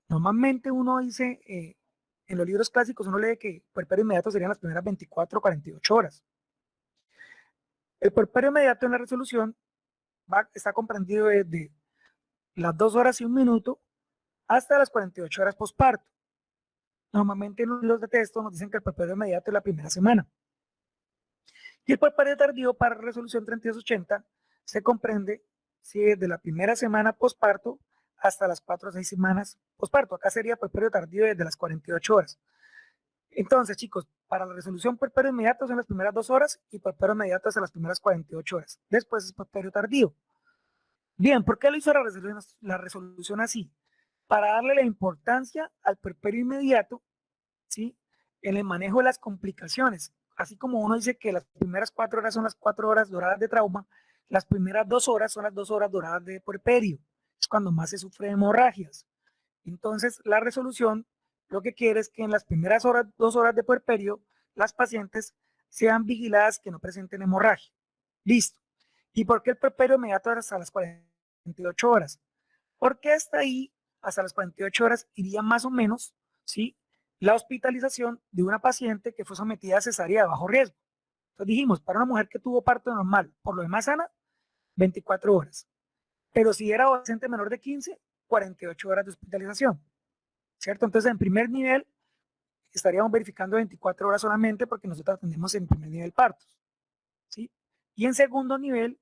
Normalmente uno dice, en los libros clásicos uno lee que puerperio inmediato serían las primeras 24 o 48 horas. El puerperio inmediato en la resolución está comprendido desde las 2 horas y 1 minuto hasta las 48 horas postparto. Normalmente en los libros de texto nos dicen que el puerperio inmediato es la primera semana. Y el puerperio tardío para resolución 3280 se comprende si desde la primera semana postparto hasta las 4 o 6 semanas postparto. Acá sería puerperio tardío desde las 48 horas. Entonces, chicos, para la resolución puerperio inmediato son las primeras 2 horas y puerperio inmediato hasta las primeras 48 horas. Después es puerperio tardío. Bien, ¿por qué lo hizo la resolución así? Para darle la importancia al puerperio inmediato, ¿sí?, en el manejo de las complicaciones. Así como uno dice que las primeras 4 horas son las 4 horas doradas de trauma, las primeras 2 horas son las 2 horas doradas de puerperio. Es cuando más se sufre hemorragias. Entonces, la resolución lo que quiere es que en las primeras 2 horas de puerperio, las pacientes sean vigiladas que no presenten hemorragia. Listo. ¿Y por qué el puerperio inmediato hasta las 48 horas? Porque hasta ahí, hasta las 48 horas, iría más o menos, ¿sí?, la hospitalización de una paciente que fue sometida a cesárea de bajo riesgo. Entonces dijimos, para una mujer que tuvo parto normal, por lo demás sana, 24 horas. Pero si era adolescente menor de 15, 48 horas de hospitalización, ¿cierto? Entonces, en primer nivel, estaríamos verificando 24 horas solamente porque nosotros atendemos en primer nivel partos, ¿sí? Y en segundo nivel,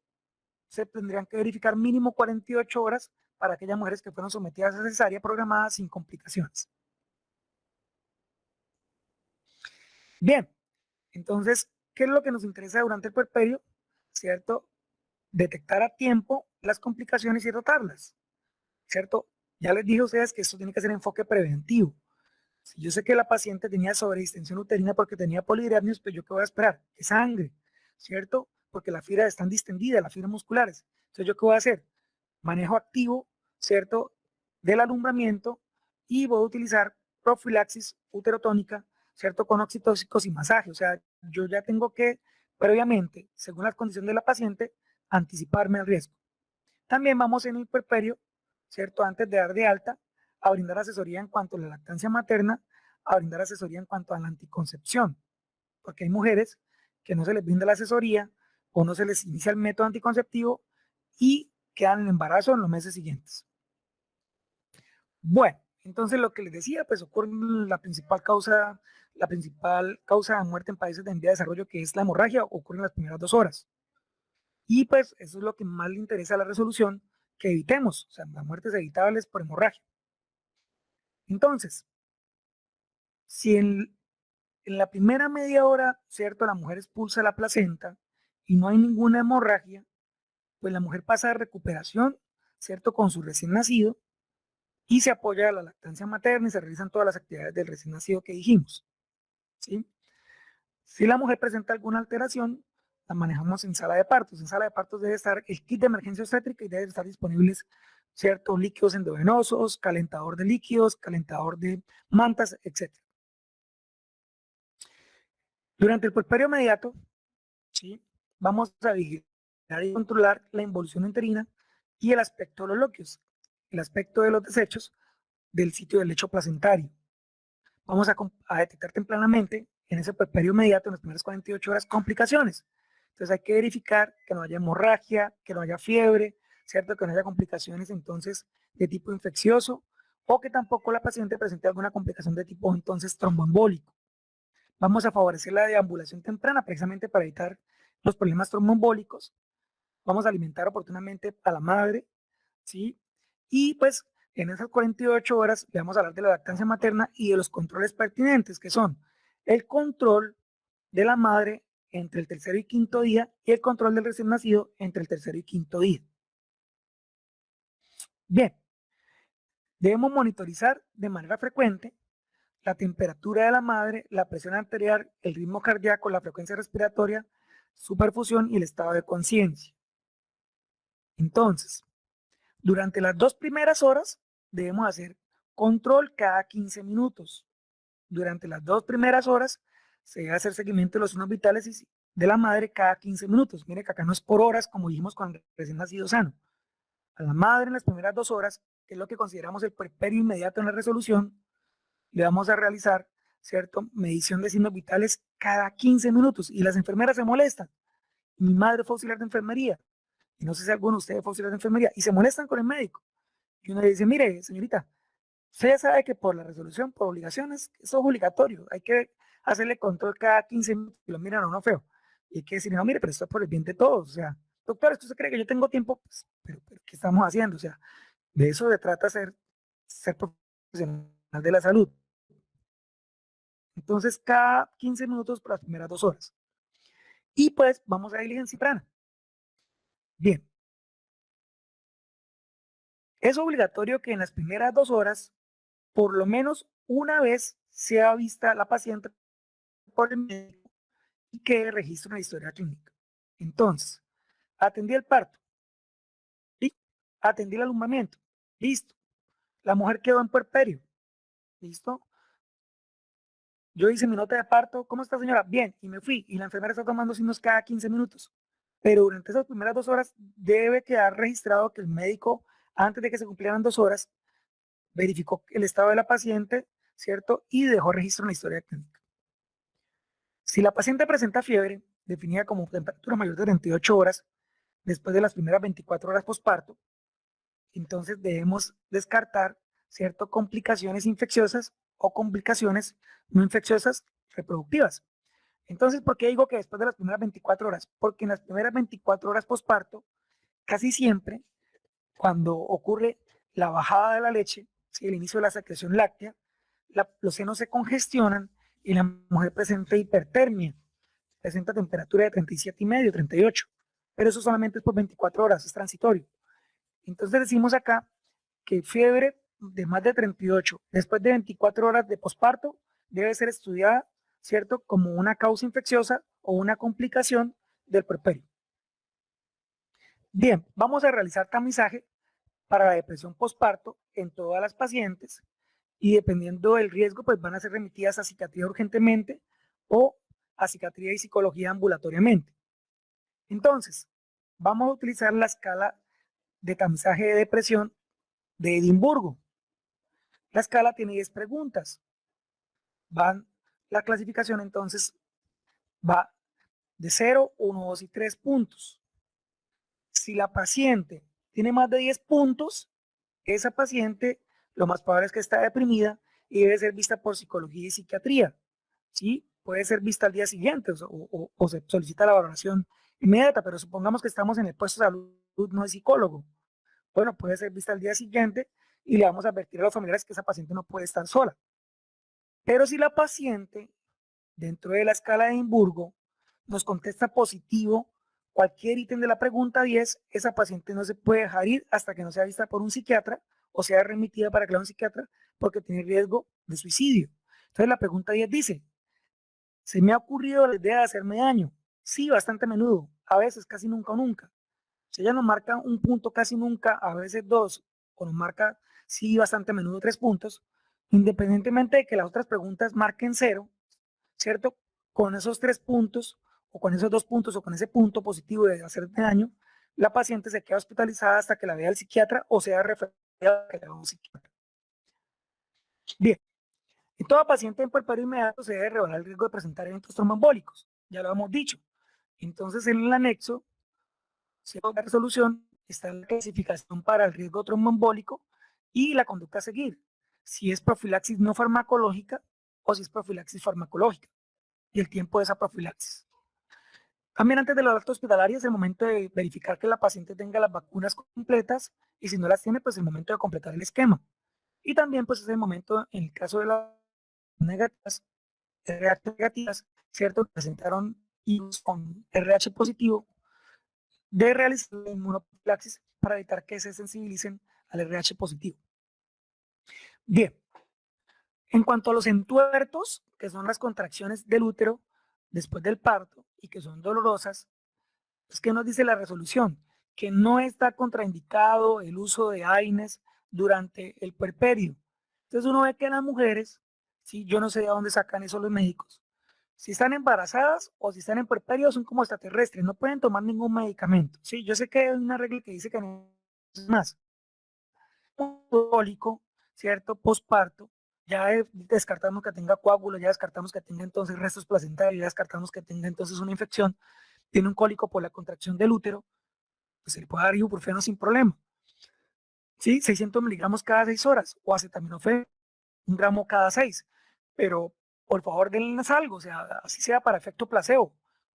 se tendrían que verificar mínimo 48 horas para aquellas mujeres que fueron sometidas a cesárea programada sin complicaciones. Bien, entonces, ¿qué es lo que nos interesa durante el puerperio? ¿Cierto? Detectar a tiempo las complicaciones y tratarlas, ¿cierto? Ya les dije a ustedes que esto tiene que ser enfoque preventivo. Si yo sé que la paciente tenía sobredistensión uterina porque tenía polidramios, pues yo qué voy a esperar, que sangre, ¿cierto? Porque las fibras están distendidas, las fibras musculares. Entonces, ¿yo qué voy a hacer? Manejo activo, ¿cierto?, del alumbramiento, y voy a utilizar profilaxis uterotónica, ¿cierto?, con oxitóxicos y masaje. O sea, yo ya tengo que, previamente, según las condiciones de la paciente, anticiparme al riesgo. También vamos en el puerperio, ¿cierto?, antes de dar de alta, a brindar asesoría en cuanto a la lactancia materna a brindar asesoría en cuanto a la anticoncepción, porque hay mujeres que no se les brinda la asesoría o no se les inicia el método anticonceptivo y quedan en embarazo en los meses siguientes. Bueno, entonces lo que les decía, pues ocurre la principal causa de muerte en países en vía de desarrollo, que es la hemorragia, ocurre en las primeras 2 horas. Y pues eso es lo que más le interesa a la resolución, que evitemos, o sea, las muertes evitables por hemorragia. Entonces, si en la primera media hora, ¿cierto?, la mujer expulsa la placenta y no hay ninguna hemorragia, pues la mujer pasa de recuperación, ¿cierto?, con su recién nacido y se apoya a la lactancia materna y se realizan todas las actividades del recién nacido que dijimos, ¿sí? Si la mujer presenta alguna alteración, la manejamos en sala de partos. En sala de partos debe estar el kit de emergencia obstétrica y deben estar disponibles ciertos líquidos endovenosos, calentador de líquidos, calentador de mantas, etc. Durante el puerperio inmediato, ¿sí?, vamos a vigilar y controlar la involución uterina y el aspecto de los lóquios, el aspecto de los desechos del sitio del lecho placentario. Vamos a detectar tempranamente en ese puerperio inmediato, en las primeras 48 horas, complicaciones. Entonces hay que verificar que no haya hemorragia, que no haya fiebre, ¿cierto?, que no haya complicaciones entonces de tipo infeccioso o que tampoco la paciente presente alguna complicación de tipo entonces tromboembólico. Vamos a favorecer la deambulación temprana precisamente para evitar los problemas tromboembólicos. Vamos a alimentar oportunamente a la madre, ¿sí? Y pues en esas 48 horas le vamos a hablar de la lactancia materna y de los controles pertinentes, que son el control de la madre entre el tercero y quinto día y el control del recién nacido entre el tercero y quinto día. Bien, debemos monitorizar de manera frecuente la temperatura de la madre, la presión arterial, el ritmo cardíaco, la frecuencia respiratoria, su perfusión y el estado de conciencia. Entonces, durante las 2 primeras horas debemos hacer control cada 15 minutos. Durante las 2 primeras horas se debe hacer seguimiento de los signos vitales de la madre cada 15 minutos. Mire que acá no es por horas como dijimos cuando recién nacido sano. A la madre en las primeras 2 horas, que es lo que consideramos el puerperio inmediato en la resolución, le vamos a realizar, ¿cierto?, medición de signos vitales cada 15 minutos. Y las enfermeras se molestan. Mi madre fue auxiliar de enfermería. Y no sé si alguno de ustedes fue auxiliar de enfermería. Y se molestan con el médico. Y uno le dice, mire, señorita, usted ya sabe que por la resolución, por obligaciones, eso es obligatorio. Hay que hacerle control cada 15 minutos y lo miran a uno feo. Y hay que decirle, no, mire, pero esto es por el bien de todos. O sea, doctor, ¿usted cree que yo tengo tiempo? Pues, pero ¿qué estamos haciendo? O sea, de eso se trata ser profesional de la salud. Entonces, cada 15 minutos por las primeras 2 horas. Y pues vamos a diligencia prana. Bien. Es obligatorio que en las primeras 2 horas, por lo menos una vez, sea vista la paciente por el médico y que registre una historia clínica. Entonces, atendí el parto, ¿sí?, atendí el alumbramiento, listo. La mujer quedó en puerperio, listo. Yo hice mi nota de parto, ¿cómo está, señora? Bien, y me fui. Y la enfermera está tomando signos cada 15 minutos. Pero durante esas primeras 2 horas debe quedar registrado que el médico, antes de que se cumplieran 2 horas, verificó el estado de la paciente, ¿cierto? Y dejó registro en la historia clínica. Si la paciente presenta fiebre, definida como temperatura mayor de 38 horas, después de las primeras 24 horas posparto, entonces debemos descartar, ¿cierto?, complicaciones infecciosas o complicaciones no infecciosas reproductivas. Entonces, ¿por qué digo que después de las primeras 24 horas? Porque en las primeras 24 horas posparto, casi siempre, cuando ocurre la bajada de la leche, ¿sí?, el inicio de la secreción láctea, los senos se congestionan y la mujer presenta hipertermia, presenta temperatura de 37,5, 38, pero eso solamente es por 24 horas, es transitorio. Entonces decimos acá que fiebre de más de 38 después de 24 horas de posparto debe ser estudiada, ¿cierto?, como una causa infecciosa o una complicación del puerperio. Bien, vamos a realizar tamizaje para la depresión posparto en todas las pacientes y dependiendo del riesgo, pues van a ser remitidas a psiquiatría urgentemente o a psiquiatría y psicología ambulatoriamente. Entonces, vamos a utilizar la escala de tamizaje de depresión de Edimburgo. La escala tiene 10 preguntas. la clasificación entonces va de 0, 1, 2 y 3 puntos. Si la paciente tiene más de 10 puntos, esa paciente lo más probable es que está deprimida y debe ser vista por psicología y psiquiatría. ¿Sí? Puede ser vista al día siguiente o se solicita la valoración inmediata, pero supongamos que estamos en el puesto de salud, no es psicólogo. Bueno, puede ser vista al día siguiente y le vamos a advertir a los familiares que esa paciente no puede estar sola. Pero si la paciente, dentro de la escala de Edimburgo, nos contesta positivo cualquier ítem de la pregunta 10, esa paciente no se puede dejar ir hasta que no sea vista por un psiquiatra o sea remitida para que la vea un psiquiatra porque tiene riesgo de suicidio. Entonces la pregunta 10 dice, ¿se me ha ocurrido la idea de hacerme daño? Sí, bastante a menudo, a veces casi nunca o nunca. Si ella nos marca un punto casi nunca, a veces dos, o nos marca sí bastante a menudo 3 puntos, independientemente de que las otras preguntas marquen 0, ¿cierto? Con esos 3 puntos, o con esos 2 puntos, o con ese punto positivo de hacerme daño, la paciente se queda hospitalizada hasta que la vea el psiquiatra o sea referida a que la vea un psiquiatra. Bien, en toda paciente en puerperio inmediato se debe revelar el riesgo de presentar eventos tromboembólicos, ya lo hemos dicho. Entonces, en el anexo, según la resolución, está la clasificación para el riesgo tromboembólico y la conducta a seguir, si es profilaxis no farmacológica o si es profilaxis farmacológica, y el tiempo de esa profilaxis. También antes de la alta hospitalaria es el momento de verificar que la paciente tenga las vacunas completas y si no las tiene, pues el momento de completar el esquema. Y también pues es el momento, en el caso de las negativas, RH negativas, ¿cierto? Presentaron IUS con RH positivo, de realizar la inmunoprofilaxis para evitar que se sensibilicen al RH positivo. Bien, en cuanto a los entuertos, que son las contracciones del útero después del parto y que son dolorosas, pues, ¿qué nos dice la resolución? Que no está contraindicado el uso de AINES durante el puerperio. Entonces uno ve que las mujeres, ¿sí? Yo no sé de dónde sacan eso los médicos, si están embarazadas o si están en puerperio son como extraterrestres, no pueden tomar ningún medicamento. Sí, yo sé que hay una regla que dice que no es más. Cólico, ¿cierto? Posparto, ya descartamos que tenga coágulos, ya descartamos que tenga entonces restos placentarios, ya descartamos que tenga entonces una infección, tiene un cólico por la contracción del útero, pues se le puede dar ibuprofeno sin problema. Sí, 600 miligramos cada 6 horas o acetaminofén, 1 gramo cada 6. Pero por favor denles algo, o sea, así sea para efecto placebo.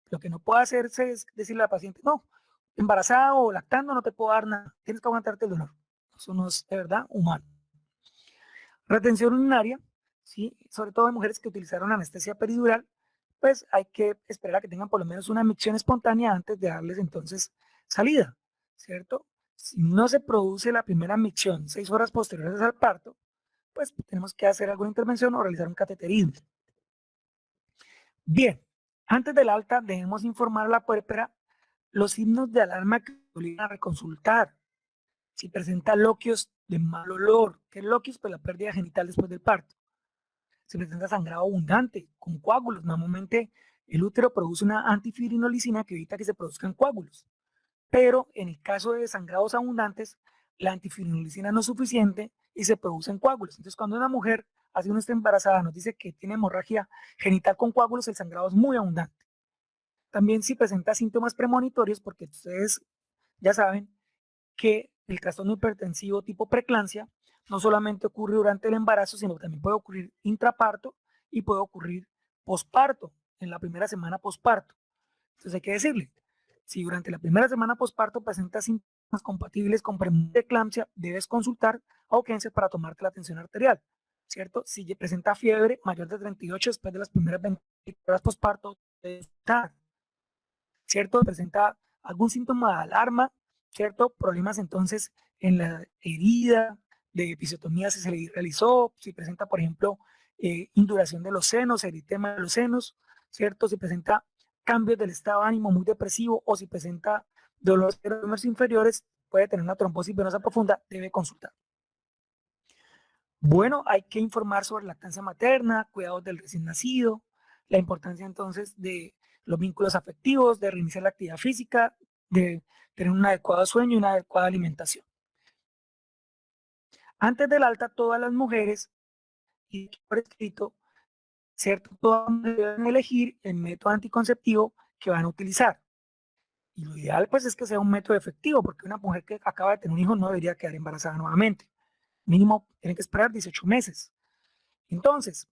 Lo que no puede hacerse es decirle a la paciente, no, embarazada o lactando no te puedo dar nada, tienes que aguantarte el dolor. Eso no es de verdad humano. Retención urinaria, ¿sí? Sobre todo en mujeres que utilizaron anestesia peridural, pues hay que esperar a que tengan por lo menos una micción espontánea antes de darles entonces salida, ¿cierto? Si no se produce la primera micción 6 horas posteriores al parto, pues tenemos que hacer alguna intervención o realizar un cateterismo. Bien, antes del alta debemos informar a la puérpera los signos de alarma que obligan a reconsultar. Si presenta loquios de mal olor, ¿qué es loquios? Pues la pérdida genital después del parto. Se presenta sangrado abundante con coágulos. Normalmente el útero produce una antifibrinolizina que evita que se produzcan coágulos. Pero en el caso de sangrados abundantes, la antifibrinolizina no es suficiente y se producen coágulos. Entonces, cuando una mujer, así no está embarazada, nos dice que tiene hemorragia genital con coágulos, el sangrado es muy abundante. También si presenta síntomas premonitorios, porque ustedes ya saben que el trastorno hipertensivo tipo preeclampsia no solamente ocurre durante el embarazo, sino que también puede ocurrir intraparto y puede ocurrir posparto, en la primera semana posparto. Entonces hay que decirle, si durante la primera semana posparto presentas síntomas compatibles con preeclampsia, debes consultar a urgencias para tomarte la tensión arterial, ¿cierto? Si presenta fiebre mayor de 38 después de las primeras 24 horas posparto, debes estar, ¿cierto? Presenta algún síntoma de alarma, ¿cierto? Problemas entonces en la herida de episiotomía si se le realizó, si presenta, por ejemplo, induración de los senos, eritema de los senos, ¿cierto? Si presenta cambios del estado de ánimo muy depresivo o si presenta dolores inferiores, puede tener una trombosis venosa profunda, debe consultar. Bueno, hay que informar sobre lactancia materna, cuidados del recién nacido, la importancia entonces de los vínculos afectivos, de reiniciar la actividad física, de tener un adecuado sueño y una adecuada alimentación. Antes del alta, todas las mujeres, y por escrito, ¿cierto? Todas deben elegir el método anticonceptivo que van a utilizar. Y lo ideal pues es que sea un método efectivo, porque una mujer que acaba de tener un hijo no debería quedar embarazada nuevamente. Mínimo tiene que esperar 18 meses. Entonces,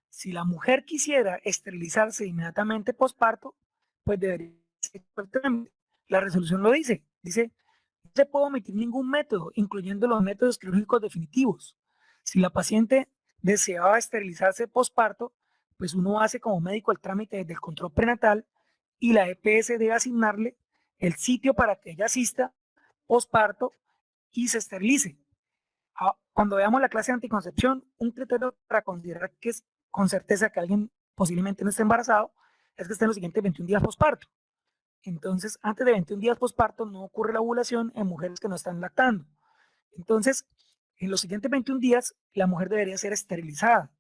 si la mujer quisiera esterilizarse inmediatamente posparto, pues debería ser el trámite. La resolución lo dice, no se puede omitir ningún método, incluyendo los métodos quirúrgicos definitivos. Si la paciente deseaba esterilizarse posparto, pues uno hace como médico el trámite del control prenatal y la EPS debe asignarle el sitio para que ella asista posparto y se esterilice. Cuando veamos la clase de anticoncepción, un criterio para considerar que es con certeza que alguien posiblemente no esté embarazado es que esté en los siguientes 21 días posparto. Entonces, antes de 21 días posparto no ocurre la ovulación en mujeres que no están lactando. Entonces, en los siguientes 21 días, la mujer debería ser esterilizada,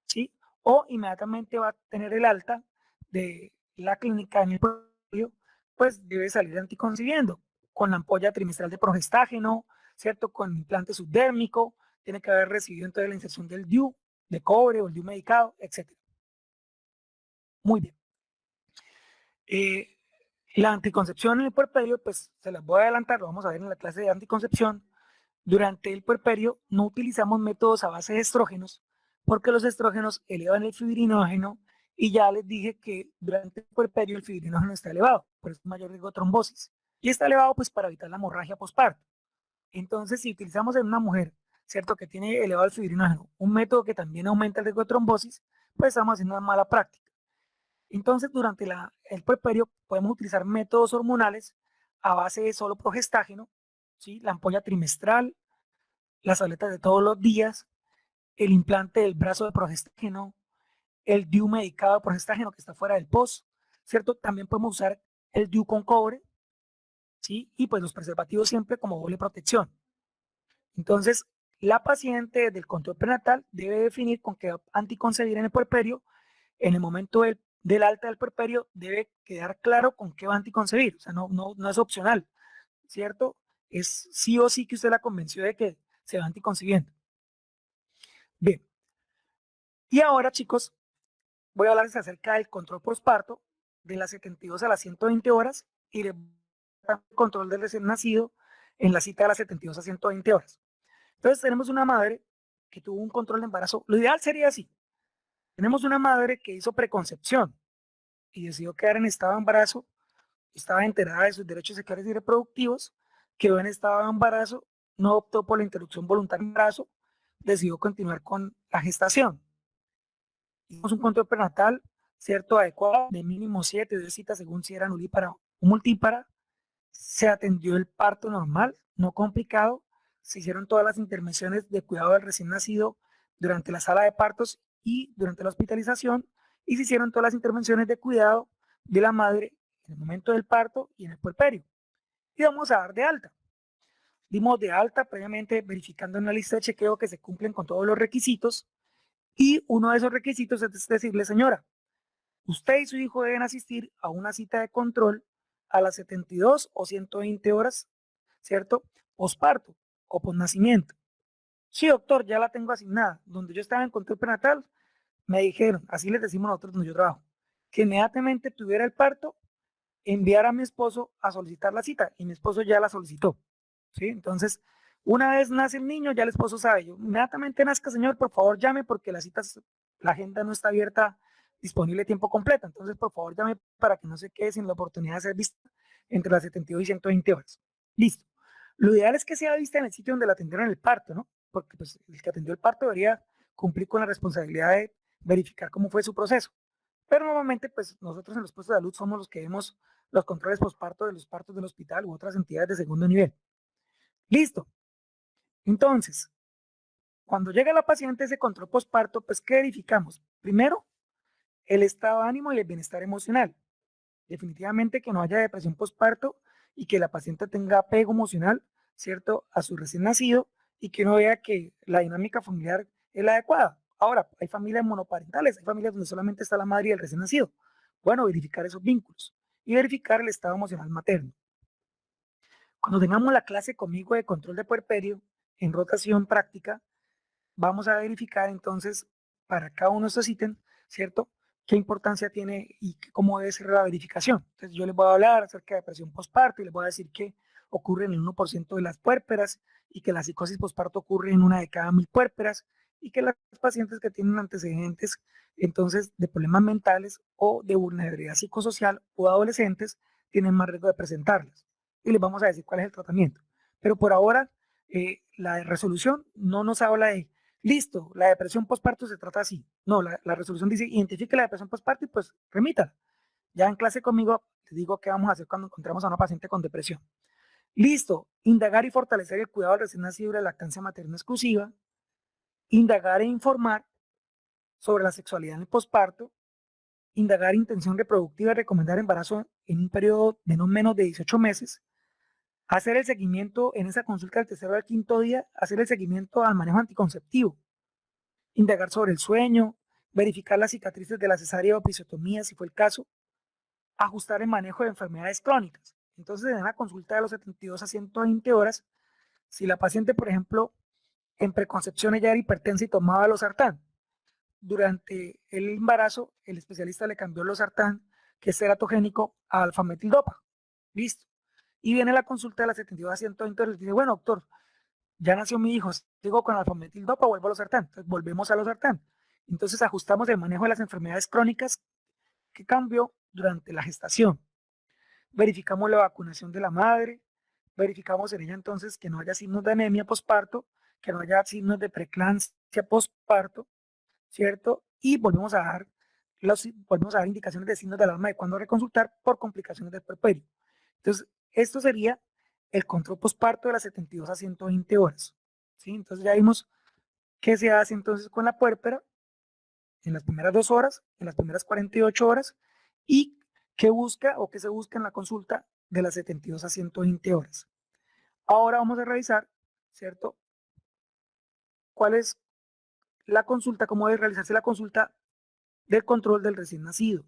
¿sí? O inmediatamente va a tener el alta de la clínica en el pueblo, pues debe salir anticoncibiendo con la ampolla trimestral de progestágeno, ¿cierto? Con implante subdérmico, tiene que haber recibido entonces la inserción del DIU de cobre o el DIU medicado, etc. Muy bien. La anticoncepción en el puerperio, pues se las voy a adelantar, lo vamos a ver en la clase de anticoncepción. Durante el puerperio no utilizamos métodos a base de estrógenos, porque los estrógenos elevan el fibrinógeno y ya les dije que durante el puerperio el fibrinógeno está elevado, por eso es mayor riesgo de trombosis. Y está elevado pues para evitar la hemorragia postparto. Entonces, si utilizamos en una mujer, ¿cierto? Que tiene elevado el fibrinógeno, un método que también aumenta el riesgo de trombosis, pues estamos haciendo una mala práctica. Entonces, durante el puerperio podemos utilizar métodos hormonales a base de solo progestágeno, ¿sí? La ampolla trimestral, las tabletas de todos los días, el implante del brazo de progestágeno, el DIU medicado de progestágeno que está fuera del POS, ¿cierto? También podemos usar el DIU con cobre, ¿sí? Y pues los preservativos siempre como doble protección. Entonces, la paciente del control prenatal debe definir con qué anticoncebir en el puerperio. En el momento del alta del puerperio debe quedar claro con qué va a anticoncebir. O sea, no es opcional, ¿cierto? Es sí o sí que usted la convenció de que se va anticoncibiendo. Bien. Y ahora, chicos, voy a hablarles acerca del control postparto de las 72 a las 120 horas y el control del recién nacido en la cita de las 72 a 120 horas. Entonces, tenemos una madre que tuvo un control de embarazo. Lo ideal sería así. Tenemos una madre que hizo preconcepción y decidió quedar en estado de embarazo, estaba enterada de sus derechos sexuales y reproductivos, quedó en estado de embarazo, no optó por la interrupción voluntaria de embarazo, decidió continuar con la gestación. Hicimos un control prenatal, ¿cierto? Adecuado, de mínimo 7 10 citas según si era nulípara o multípara. Se atendió el parto normal, no complicado. Se hicieron todas las intervenciones de cuidado del recién nacido durante la sala de partos y durante la hospitalización. Y se hicieron todas las intervenciones de cuidado de la madre en el momento del parto y en el puerperio. Y vamos a dar de alta. Dimos de alta previamente verificando en la lista de chequeo que se cumplen con todos los requisitos. Y uno de esos requisitos es decirle, señora, usted y su hijo deben asistir a una cita de control a las 72 o 120 horas, ¿cierto? Posparto o posnacimiento. Sí, doctor, ya la tengo asignada. Donde yo estaba en control prenatal, me dijeron, así les decimos nosotros donde yo trabajo, que inmediatamente tuviera el parto, enviar a mi esposo a solicitar la cita. Y mi esposo ya la solicitó, ¿sí? Entonces, una vez nace el niño, ya el esposo sabe, yo, inmediatamente nazca, señor, por favor llame porque la agenda no está abierta, disponible tiempo completo. Entonces, por favor llame para que no se quede sin la oportunidad de ser vista entre las 72 y 120 horas. Listo. Lo ideal es que sea vista en el sitio donde la atendieron el parto, ¿no? Porque pues, el que atendió el parto debería cumplir con la responsabilidad de verificar cómo fue su proceso. Pero normalmente, pues nosotros en los puestos de salud somos los que vemos los controles posparto de los partos del hospital u otras entidades de segundo nivel. Listo. Entonces, cuando llega la paciente ese control posparto, pues ¿qué verificamos? Primero, el estado de ánimo y el bienestar emocional. Definitivamente que no haya depresión posparto y que la paciente tenga apego emocional, ¿cierto? A su recién nacido y que uno vea que la dinámica familiar es la adecuada. Ahora, hay familias monoparentales, hay familias donde solamente está la madre y el recién nacido. Bueno, verificar esos vínculos y verificar el estado emocional materno. Cuando tengamos la clase conmigo de control de puerperio en rotación práctica, vamos a verificar entonces para cada uno de estos ítems ¿cierto? ¿Qué importancia tiene y cómo debe ser la verificación? Entonces yo les voy a hablar acerca de depresión postparto y les voy a decir que ocurre en el 1% de las puérperas y que la psicosis postparto ocurre en 1 de cada 1000 puérperas y que las pacientes que tienen antecedentes entonces de problemas mentales o de vulnerabilidad psicosocial o adolescentes tienen más riesgo de presentarlas. Y les vamos a decir cuál es el tratamiento. Pero por ahora, la resolución no nos habla de, listo, la depresión postparto se trata así. No, la resolución dice, identifique la depresión postparto y pues remítala. Ya en clase conmigo les digo qué vamos a hacer cuando encontremos a una paciente con depresión. Listo, indagar y fortalecer el cuidado del recién nacido y la lactancia materna exclusiva, indagar e informar sobre la sexualidad en el posparto, indagar intención reproductiva y recomendar embarazo en un periodo de no menos de 18 meses, hacer el seguimiento en esa consulta del tercero al quinto día, hacer el seguimiento al manejo anticonceptivo, indagar sobre el sueño, verificar las cicatrices de la cesárea o episiotomía si fue el caso, ajustar el manejo de enfermedades crónicas. Entonces, en la consulta de los 72 a 120 horas, si la paciente, por ejemplo, en preconcepción ella era hipertensa y tomaba losartán, durante el embarazo el especialista le cambió el losartán, que es teratogénico, a alfametildopa. Listo. Y viene la consulta de las 72 a 120 horas y dice, bueno, doctor, ya nació mi hijo, sigo con alfametildopa, vuelvo a losartán. Entonces, volvemos a losartán. Entonces ajustamos el manejo de las enfermedades crónicas que cambió durante la gestación. Verificamos la vacunación de la madre, verificamos en ella entonces que no haya signos de anemia posparto, que no haya signos de preeclampsia posparto, ¿cierto? Y volvemos a dar indicaciones de signos de alarma de cuándo reconsultar por complicaciones del puerperio. Entonces, esto sería el control posparto de las 72 a 120 horas, ¿sí? Entonces ya vimos qué se hace entonces con la puérpera en las primeras 2 horas, en las primeras 48 horas y qué busca o qué se busca en la consulta de las 72 a 120 horas. Ahora vamos a revisar, ¿cierto? ¿Cuál es la consulta, cómo debe realizarse la consulta del control del recién nacido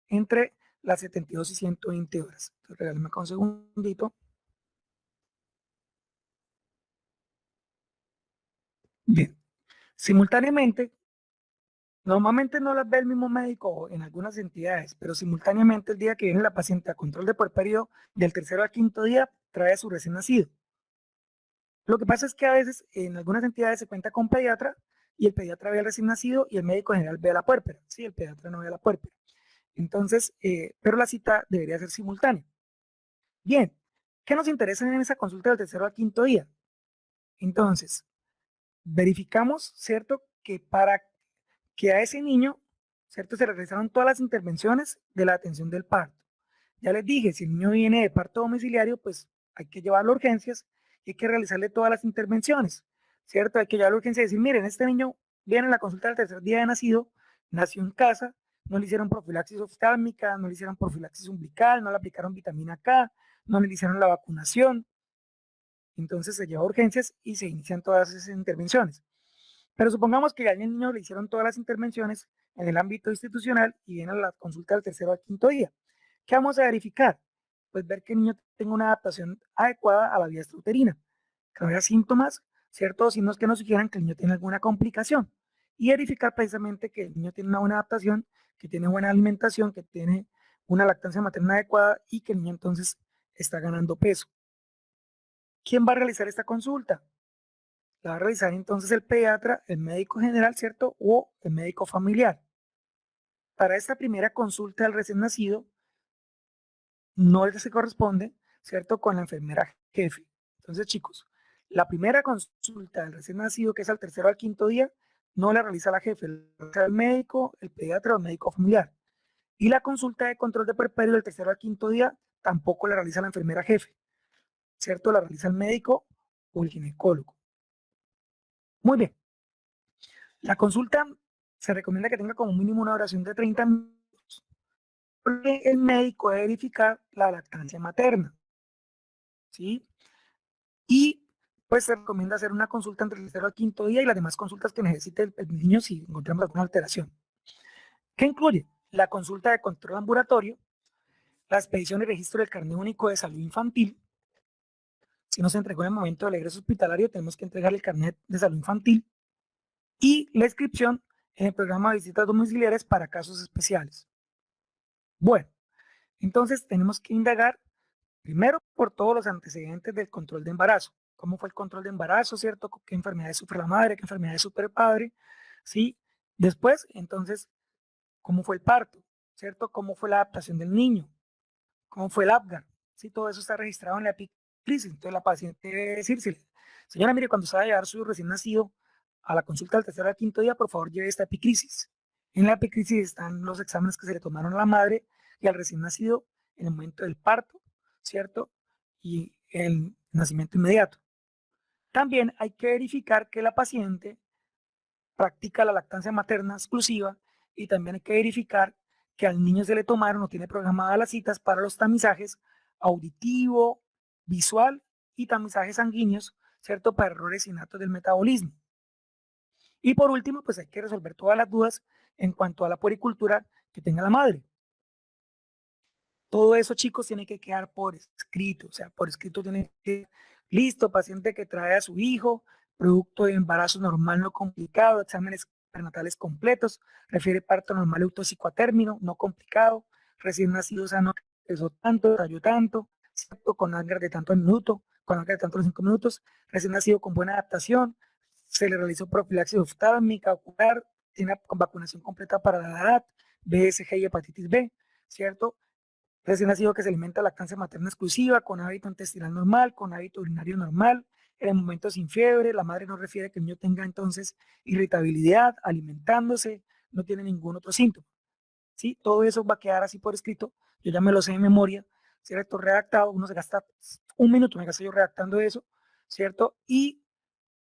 entre las 72 y 120 horas? Entonces, regálame acá un segundito. Bien, simultáneamente, normalmente no las ve el mismo médico en algunas entidades, pero simultáneamente el día que viene la paciente a control de puerperio del tercero al quinto día, trae a su recién nacido. Lo que pasa es que a veces en algunas entidades se cuenta con pediatra y el pediatra ve al recién nacido y el médico general ve a la puérpera. Sí, el pediatra no ve a la puérpera. Entonces, pero la cita debería ser simultánea. Bien, ¿qué nos interesa en esa consulta del tercero al quinto día? Entonces, verificamos, ¿cierto? Que para que a ese niño, ¿cierto? Se realizaron todas las intervenciones de la atención del parto. Ya les dije, si el niño viene de parto domiciliario, pues hay que llevarlo a urgencias y hay que realizarle todas las intervenciones, ¿cierto? Hay que llevarlo a urgencias y decir, miren, este niño viene a la consulta del tercer día de nacido, nació en casa, no le hicieron profilaxis oftálmica, no le hicieron profilaxis umbilical, no le aplicaron vitamina K, no le hicieron la vacunación. Entonces se lleva a urgencias y se inician todas esas intervenciones. Pero supongamos que al niño le hicieron todas las intervenciones en el ámbito institucional y viene a la consulta del tercero al quinto día. ¿Qué vamos a verificar? Pues ver que el niño tenga una adaptación adecuada a la vía extrauterina, que no haya síntomas, ciertos signos que nos sugieran que el niño tiene alguna complicación y verificar precisamente que el niño tiene una buena adaptación, que tiene buena alimentación, que tiene una lactancia materna adecuada y que el niño entonces está ganando peso. ¿Quién va a realizar esta consulta? La va a realizar entonces el pediatra, el médico general, ¿cierto? O el médico familiar. Para esta primera consulta del recién nacido, no se corresponde, ¿cierto? Con la enfermera jefe. Entonces, chicos, la primera consulta del recién nacido, que es al tercero al quinto día, no la realiza la jefe, la realiza el médico, el pediatra o el médico familiar. Y la consulta de control de puerperio del tercero al quinto día tampoco la realiza la enfermera jefe, ¿cierto? La realiza el médico o el ginecólogo. Muy bien. La consulta se recomienda que tenga como mínimo una duración de 30 minutos, porque el médico debe verificar la lactancia materna, ¿sí? Y pues se recomienda hacer una consulta entre el tercero al quinto día y las demás consultas que necesite el niño si encontramos alguna alteración. ¿Qué incluye? La consulta de control ambulatorio, la expedición y registro del carnet único de salud infantil. Si no se entregó en el momento del egreso hospitalario, tenemos que entregar el carnet de salud infantil y la inscripción en el programa de visitas domiciliares para casos especiales. Bueno, entonces tenemos que indagar primero por todos los antecedentes del control de embarazo. ¿Cómo fue el control de embarazo, cierto? ¿Qué enfermedades sufre la madre? ¿Qué enfermedades sufre el padre? ¿Sí? Después, entonces, ¿cómo fue el parto? ¿Cierto? ¿Cómo fue la adaptación del niño? ¿Cómo fue el Apgar? ¿Sí? Todo eso está registrado en la epicrisis. Entonces la paciente debe decirse, señora, mire, cuando se va a llevar su recién nacido a la consulta del tercer al quinto día, por favor lleve esta epicrisis. En la epicrisis están los exámenes que se le tomaron a la madre y al recién nacido en el momento del parto, ¿cierto? Y el nacimiento inmediato. También hay que verificar que la paciente practica la lactancia materna exclusiva y también hay que verificar que al niño se le tomaron o tiene programadas las citas para los tamizajes auditivo, visual y tamizajes sanguíneos, ¿cierto? Para errores innatos del metabolismo. Y por último, pues hay que resolver todas las dudas en cuanto a la puericultura que tenga la madre. Todo eso, chicos, tiene que quedar por escrito, o sea, por escrito tiene que, listo, paciente que trae a su hijo, producto de embarazo normal no complicado, exámenes prenatales completos, refiere parto normal eutóxico a término, no complicado, recién nacido sano, pesó tanto, talló tanto, ¿cierto? Con ángar de tanto al minuto, con ángar de tanto a los 5 minutos, recién nacido con buena adaptación, se le realizó profilaxis oftálmica, ocular, tiene vacunación completa para la edad, BSG y hepatitis B, ¿cierto? Recién nacido que se alimenta lactancia materna exclusiva, con hábito intestinal normal, con hábito urinario normal, en el momento sin fiebre, la madre no refiere que el niño tenga entonces irritabilidad, alimentándose, no tiene ningún otro síntoma. ¿Sí? Todo eso va a quedar así por escrito, yo ya me lo sé de memoria, ¿cierto? Redactado, uno se gasta un minuto, me gasto yo redactando eso, ¿cierto? Y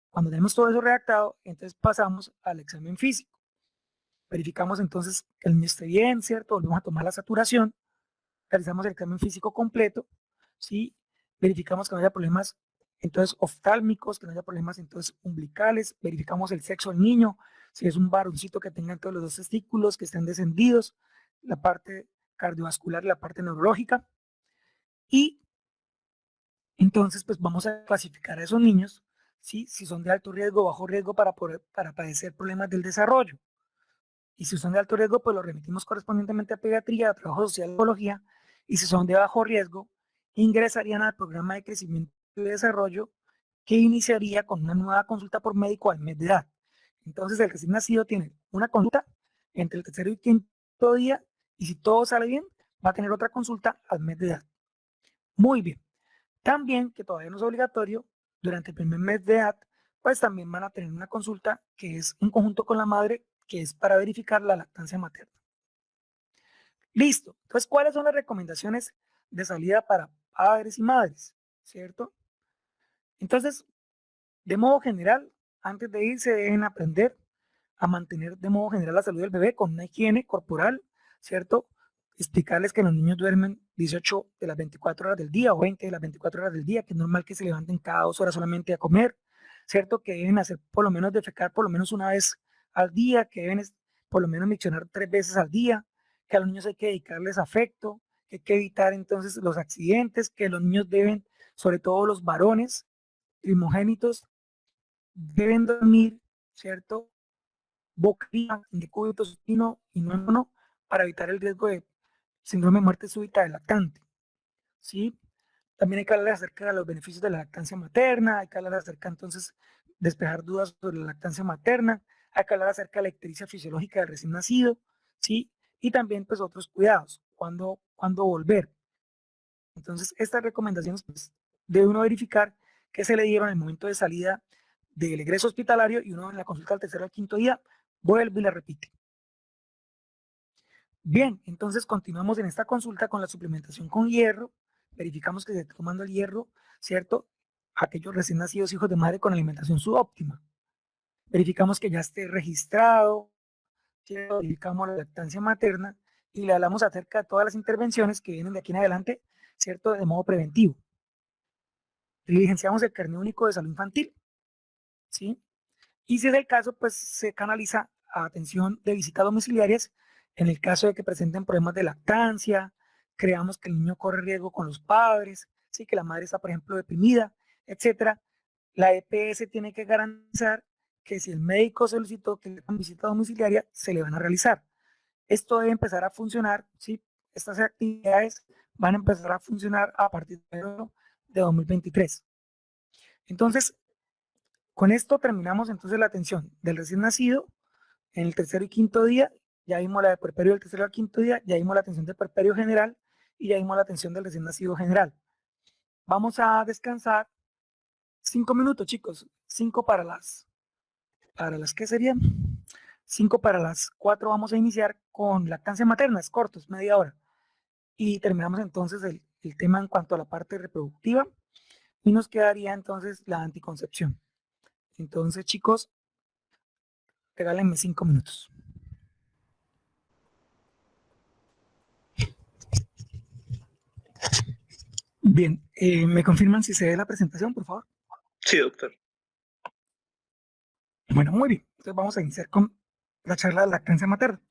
cuando tenemos todo eso redactado, entonces pasamos al examen físico. Verificamos entonces que el niño esté bien, ¿cierto? Volvemos a tomar la saturación, realizamos el examen físico completo, ¿sí? Verificamos que no haya problemas entonces oftálmicos, que no haya problemas entonces umbilicales, verificamos el sexo del niño, si es un varoncito que tenga todos los dos testículos, que estén descendidos, la parte cardiovascular y la parte neurológica, y entonces pues vamos a clasificar a esos niños, ¿sí? Si son de alto riesgo o bajo riesgo para padecer problemas del desarrollo. Y si son de alto riesgo, pues los remitimos correspondientemente a pediatría, a trabajo social, psicología. Y si son de bajo riesgo, ingresarían al programa de crecimiento y desarrollo que iniciaría con una nueva consulta por médico al mes de edad. Entonces, el recién nacido tiene una consulta entre el tercer y quinto día y si todo sale bien, va a tener otra consulta al mes de edad. Muy bien. También, que todavía no es obligatorio, durante el primer mes de edad, pues también van a tener una consulta que es en conjunto con la madre, que es para verificar la lactancia materna. Listo. Entonces, ¿cuáles son las recomendaciones de salida para padres y madres? ¿Cierto? Entonces, de modo general, antes de irse deben aprender a mantener de modo general la salud del bebé con una higiene corporal, ¿cierto? Explicarles que los niños duermen 18 de las 24 horas del día o 20 de las 24 horas del día, que es normal que se levanten cada 2 horas solamente a comer, ¿cierto? Que deben hacer por lo menos defecar por lo menos una vez al día, que deben por lo menos miccionar 3 veces al día, que a los niños hay que dedicarles afecto, que hay que evitar entonces los accidentes, que los niños deben, sobre todo los varones primogénitos, deben dormir, ¿cierto? Boca arriba, en decúbito supino y no en mono, para evitar el riesgo de síndrome de muerte súbita del lactante, ¿sí? También hay que hablar acerca de los beneficios de la lactancia materna, hay que hablar acerca entonces, despejar dudas sobre la lactancia materna, hay que hablar acerca de la ictericia fisiológica del recién nacido, ¿sí? Y también pues otros cuidados, cuando volver. Entonces estas recomendaciones pues, debe uno verificar que se le dieron en el momento de salida del egreso hospitalario y uno en la consulta al tercer o al quinto día vuelve y le repite. Bien, entonces continuamos en esta consulta con la suplementación con hierro. Verificamos que se está tomando el hierro, ¿cierto? Aquellos recién nacidos hijos de madre con alimentación subóptima. Verificamos que ya esté registrado, ¿cierto? Verificamos la lactancia materna y le hablamos acerca de todas las intervenciones que vienen de aquí en adelante, ¿cierto? De modo preventivo. Diligenciamos el carnet único de salud infantil, ¿sí? Y si es el caso, pues se canaliza a atención de visitas domiciliarias en el caso de que presenten problemas de lactancia, creamos que el niño corre riesgo con los padres, ¿sí? Que la madre está, por ejemplo, deprimida, etcétera. La EPS tiene que garantizar que si el médico solicitó que le hagan visita domiciliaria, se le van a realizar. Esto debe empezar a funcionar, ¿sí? Estas actividades van a empezar a funcionar a partir de enero de 2023. Entonces, con esto terminamos entonces la atención del recién nacido en el tercer y quinto día. Ya vimos la de puerperio del tercer al quinto día, ya vimos la atención del puerperio general y ya vimos la atención del recién nacido general. Vamos a descansar 5 minutos, chicos. 5 para las, ¿qué serían? 5 para las 4 vamos a iniciar con lactancia materna, es corto, es media hora. Y terminamos entonces el tema en cuanto a la parte reproductiva y nos quedaría entonces la anticoncepción. Entonces, chicos, regálenme 5 minutos. Bien, ¿me confirman si se ve la presentación, por favor?
Sí, doctor.
Bueno, muy bien. Entonces vamos a iniciar con la charla de lactancia materna.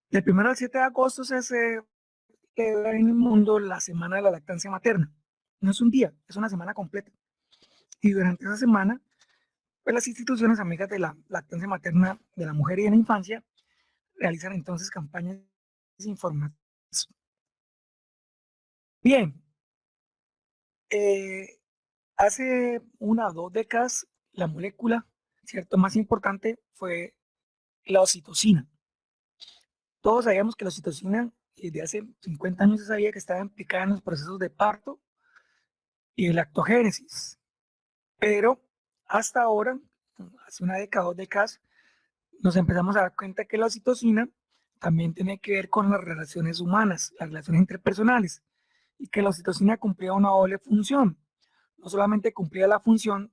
Del 1 al 7 de agosto se celebra en el mundo la Semana de la Lactancia Materna. No es un día, es una semana completa. Y durante esa semana, pues las instituciones amigas de la lactancia materna de la mujer y de la infancia realizan entonces campañas informativas. Bien, hace 1 o 2 décadas la molécula, ¿cierto?, más importante fue la oxitocina. Todos sabíamos que la oxitocina desde hace 50 años se sabía que estaba implicada en los procesos de parto y de lactogénesis, pero hasta ahora, hace 1 década, 2 décadas, nos empezamos a dar cuenta que la oxitocina también tiene que ver con las relaciones humanas, las relaciones interpersonales, y que la oxitocina cumplía una doble función. No solamente cumplía la función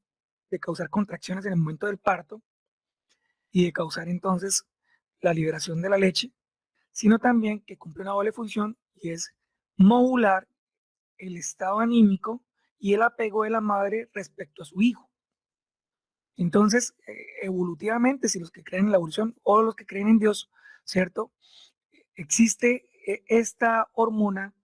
de causar contracciones en el momento del parto y de causar entonces la liberación de la leche, sino también que cumple una doble función y es modular el estado anímico y el apego de la madre respecto a su hijo. Entonces, evolutivamente, si los que creen en la evolución o los que creen en Dios, ¿cierto? Existe esta hormona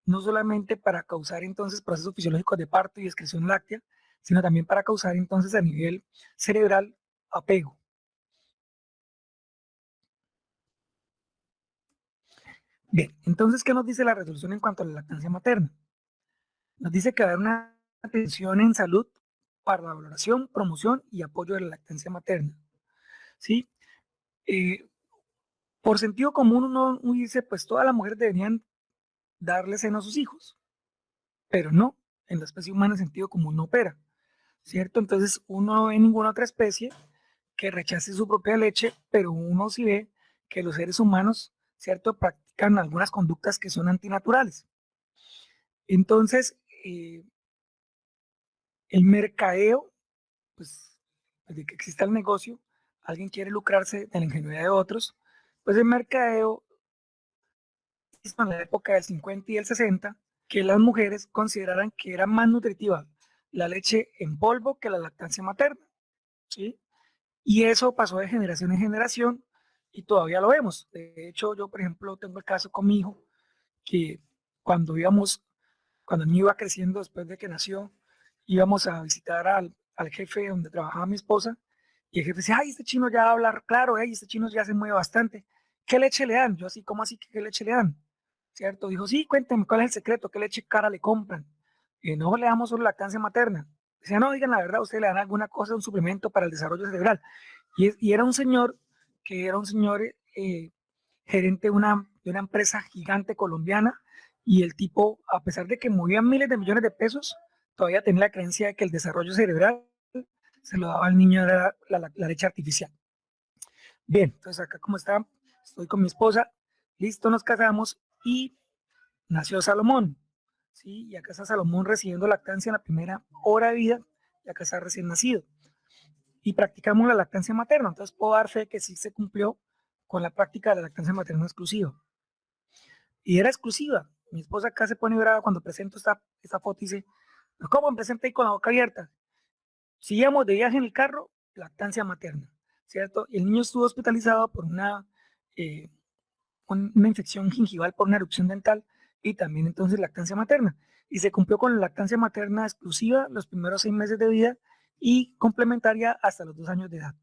no solamente para causar entonces procesos fisiológicos de parto y excreción láctea, sino también para causar entonces a nivel cerebral apego. Bien, entonces, ¿qué nos dice la resolución en cuanto a la lactancia materna? Nos dice que va a haber una atención en salud para la valoración, promoción y apoyo de la lactancia materna. ¿Sí? Por sentido común uno dice, pues todas las mujeres deberían darle seno a sus hijos, pero no, en la especie humana el sentido común no opera, ¿cierto? Entonces uno no ve ninguna otra especie que rechace su propia leche, pero uno sí ve que los seres humanos, ¿cierto?, practican algunas conductas que son antinaturales. Entonces, el mercadeo, pues, desde que exista el negocio, alguien quiere lucrarse de la ingenuidad de otros, pues el mercadeo hizo en la época del 50 y el 60 que las mujeres consideraran que era más nutritiva la leche en polvo que la lactancia materna, ¿sí? Y eso pasó de generación en generación y todavía lo vemos. De hecho, yo, por ejemplo, tengo el caso con mi hijo, que cuando cuando el niño iba creciendo después de que nació, íbamos a visitar al jefe donde trabajaba mi esposa, y el jefe decía, ay, este chino ya habla claro, este chino ya se mueve bastante. ¿Qué leche le dan? Yo así, ¿cómo así que qué leche le dan? ¿Cierto? Dijo, sí, cuénteme, ¿cuál es el secreto? ¿Qué leche cara le compran? No le damos solo lactancia materna. Decía, no, digan la verdad, ustedes le dan alguna cosa, un suplemento para el desarrollo cerebral. Y era un señor que era un señor gerente de una empresa gigante colombiana, y el tipo, a pesar de que movía miles de millones de pesos, todavía tenía la creencia de que el desarrollo cerebral se lo daba al niño de la leche artificial. Bien, entonces acá como está, estoy con mi esposa, listo, nos casamos y nació Salomón, ¿sí? Y acá está Salomón recibiendo lactancia en la primera hora de vida, y acá está recién nacido. Y practicamos la lactancia materna, entonces puedo dar fe que sí se cumplió con la práctica de la lactancia materna exclusiva. Y era exclusiva. Mi esposa acá se pone brava cuando presento esta foto y dice, ¿cómo me presenta ahí con la boca abierta? Si íbamos de viaje en el carro, lactancia materna, ¿cierto? Y el niño estuvo hospitalizado por eh, una infección gingival, por una erupción dental, y también entonces lactancia materna. Y se cumplió con la lactancia materna exclusiva los primeros 6 meses de vida y complementaria hasta los 2 años de edad.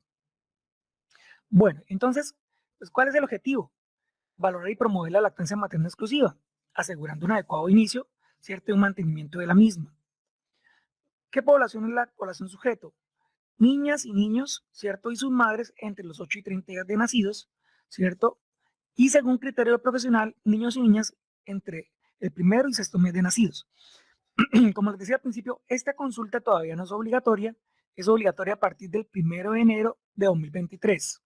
Bueno, entonces, pues, ¿cuál es el objetivo? Valorar y promover la lactancia materna exclusiva, asegurando un adecuado inicio, ¿cierto? Y un mantenimiento de la misma. ¿Qué población es la población sujeto? Niñas y niños, ¿cierto? Y sus madres entre los 8 y 30 días de nacidos, ¿cierto? Y según criterio profesional, niños y niñas entre el primero y sexto mes de nacidos. Como les decía al principio, esta consulta todavía no es obligatoria a partir del 1 de enero de 2023.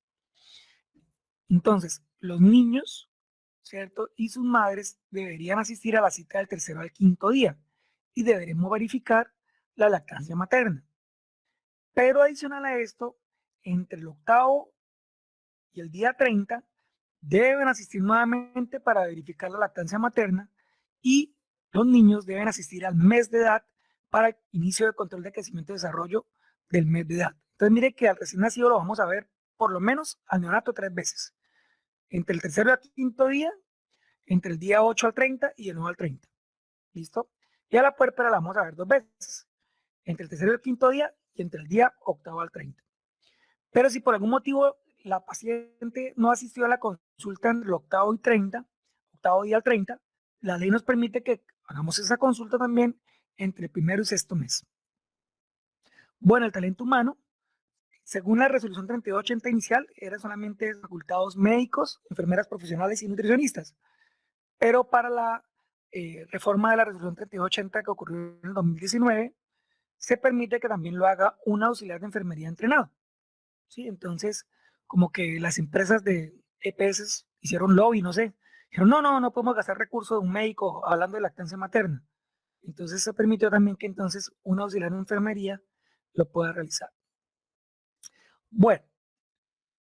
Entonces, los niños, ¿cierto? Y sus madres deberían asistir a la cita del tercero al quinto día y deberemos verificar la lactancia materna. Pero adicional a esto, entre el octavo y el día 30 deben asistir nuevamente para verificar la lactancia materna y los niños deben asistir al mes de edad para el inicio de control de crecimiento y desarrollo del mes de edad. Entonces mire que al recién nacido lo vamos a ver por lo menos al neonato 3 veces, entre el tercero y el quinto día, entre el día 8 al 30 y el 9 al 30. ¿Listo? Y a la puérpera la vamos a ver 2 veces, entre el tercero y el quinto día y entre el día octavo al 30. Pero si por algún motivo la paciente no asistió a la consulta entre el octavo día al 30, la ley nos permite que hagamos esa consulta también entre el primero y sexto mes. Bueno, el talento humano, según la resolución 3280 inicial, era solamente facultados médicos, enfermeras profesionales y nutricionistas. Pero para la reforma de la resolución 3280 que ocurrió en el 2019, se permite que también lo haga un auxiliar de enfermería entrenado. ¿Sí? Entonces, como que las empresas de EPS hicieron lobby, no sé. Dijeron, no podemos gastar recursos de un médico hablando de lactancia materna. Entonces se permitió también que entonces un auxiliar de enfermería lo pueda realizar. Bueno,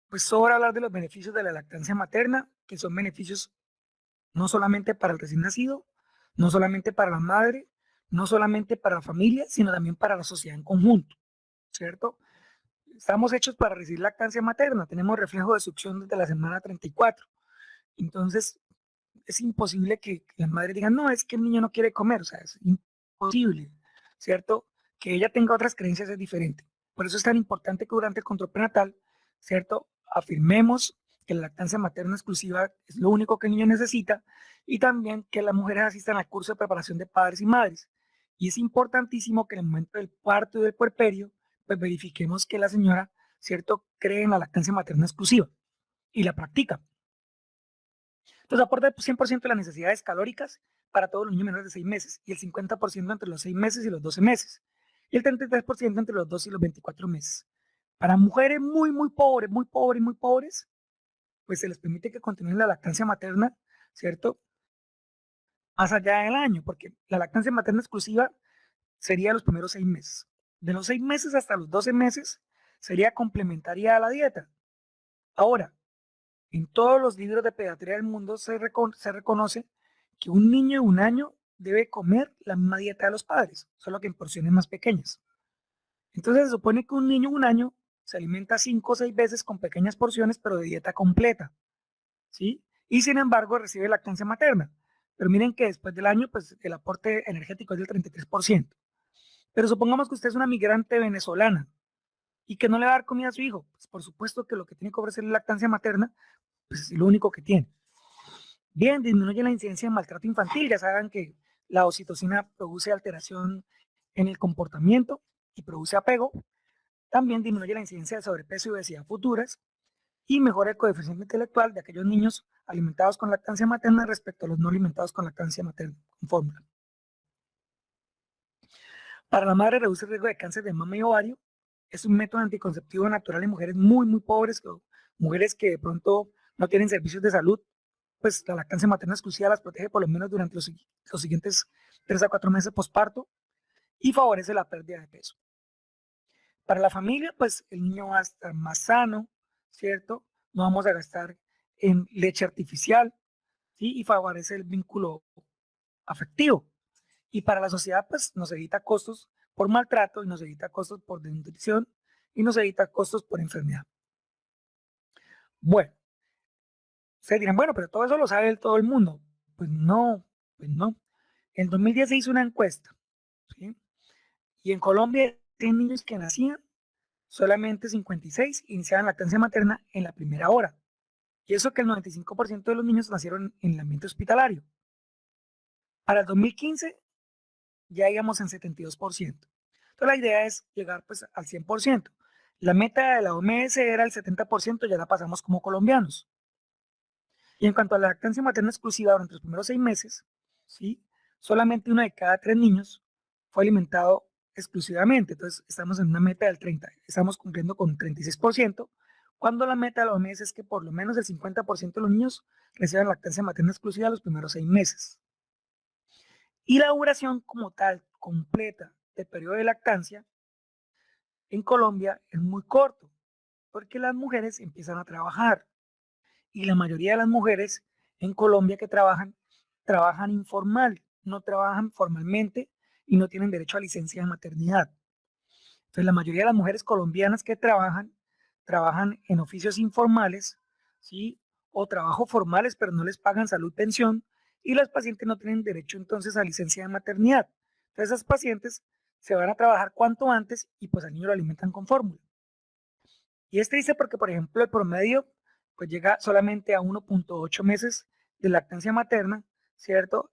pues sobra hablar de los beneficios de la lactancia materna, que son beneficios no solamente para el recién nacido, no solamente para la madre, no solamente para la familia, sino también para la sociedad en conjunto, ¿cierto? Estamos hechos para recibir lactancia materna, tenemos reflejo de succión desde la semana 34. Entonces, es imposible que las madres digan, no, es que el niño no quiere comer, o sea, es imposible, ¿cierto? Que ella tenga otras creencias es diferente. Por eso es tan importante que durante el control prenatal, ¿cierto? Afirmemos que la lactancia materna exclusiva es lo único que el niño necesita y también que las mujeres asistan al curso de preparación de padres y madres. Y es importantísimo que en el momento del parto y del puerperio, pues verifiquemos que la señora, ¿cierto?, cree en la lactancia materna exclusiva y la practica. Entonces aporta 100% de las necesidades calóricas para todos los niños menores de 6 meses y el 50% entre los 6 meses y los 12 meses y el 33% entre los 12 y los 24 meses. Para mujeres muy pobres, pues se les permite que continúen la lactancia materna, ¿cierto? Más allá del año, porque la lactancia materna exclusiva sería los primeros 6 meses. De los 6 meses hasta los 12 meses sería complementaria a la dieta. Ahora, en todos los libros de pediatría del mundo se reconoce que un niño de 1 año debe comer la misma dieta de los padres, solo que en porciones más pequeñas. Entonces se supone que un niño de 1 año se alimenta 5 o 6 veces con pequeñas porciones, pero de dieta completa, ¿sí? Y sin embargo recibe lactancia materna. Pero miren que después del año, pues el aporte energético es del 33%. Pero supongamos que usted es una migrante venezolana y que no le va a dar comida a su hijo. Pues por supuesto que lo que tiene que ofrecer es lactancia materna, pues es lo único que tiene. Bien, disminuye la incidencia de maltrato infantil. Ya saben que la oxitocina produce alteración en el comportamiento y produce apego. También disminuye la incidencia de sobrepeso y obesidad futuras y mejora el coeficiente intelectual de aquellos niños alimentados con lactancia materna respecto a los no alimentados con lactancia materna con fórmula. Para la madre reduce el riesgo de cáncer de mama y ovario. Es un método anticonceptivo natural en mujeres muy pobres, mujeres que de pronto no tienen servicios de salud. Pues la lactancia materna exclusiva las protege por lo menos durante los siguientes 3 a 4 meses posparto y favorece la pérdida de peso. Para la familia, pues el niño va a estar más sano, ¿cierto? No vamos a gastar en leche artificial, ¿sí? Y favorece el vínculo afectivo. Y para la sociedad, pues nos evita costos por maltrato y nos evita costos por desnutrición y nos evita costos por enfermedad. Bueno, ustedes dirán, bueno, pero todo eso lo sabe todo el mundo. Pues no, pues no. En 2010 se hizo una encuesta, ¿sí? Y en Colombia 100 niños que nacían, solamente 56 iniciaban lactancia materna en la primera hora. Y eso que el 95% de los niños nacieron en el ambiente hospitalario. Para el 2015 ya íbamos en 72%. Entonces la idea es llegar pues al 100%. La meta de la OMS era el 70%, ya la pasamos como colombianos. Y en cuanto a la lactancia materna exclusiva durante los primeros 6 meses, ¿sí? Solamente 1 de cada 3 niños fue alimentado exclusivamente. Entonces estamos en una meta del 30, estamos cumpliendo con 36%, cuando la meta de la OMS es que por lo menos el 50% de los niños reciban lactancia materna exclusiva los primeros 6 meses. Y la duración como tal, completa, del periodo de lactancia en Colombia es muy corto, porque las mujeres empiezan a trabajar. Y la mayoría de las mujeres en Colombia que trabajan, trabajan informal, no trabajan formalmente y no tienen derecho a licencia de maternidad. Entonces, la mayoría de las mujeres colombianas que trabajan, trabajan en oficios informales, ¿sí? O trabajos formales, pero no les pagan salud, pensión, y las pacientes no tienen derecho entonces a licencia de maternidad. Entonces, esas pacientes se van a trabajar cuanto antes y pues al niño lo alimentan con fórmula. Y es triste porque, por ejemplo, el promedio pues llega solamente a 1.8 meses de lactancia materna, ¿cierto?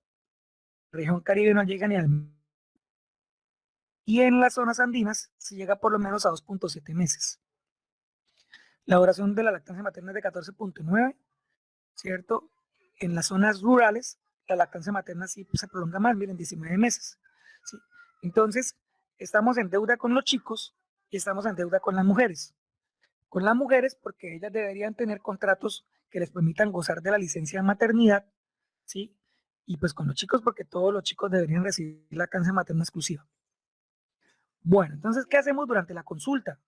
Región Caribe no llega ni al... Y en las zonas andinas se llega por lo menos a 2.7 meses. La duración de la lactancia materna es de 14.9, ¿cierto? En las zonas rurales, la lactancia materna sí se prolonga más, miren, 19 meses, ¿sí? Entonces, estamos en deuda con los chicos y estamos en deuda con las mujeres. Con las mujeres porque ellas deberían tener contratos que les permitan gozar de la licencia de maternidad, ¿sí? Y pues con los chicos porque todos los chicos deberían recibir la lactancia materna exclusiva. Bueno, entonces, ¿qué hacemos durante la consulta?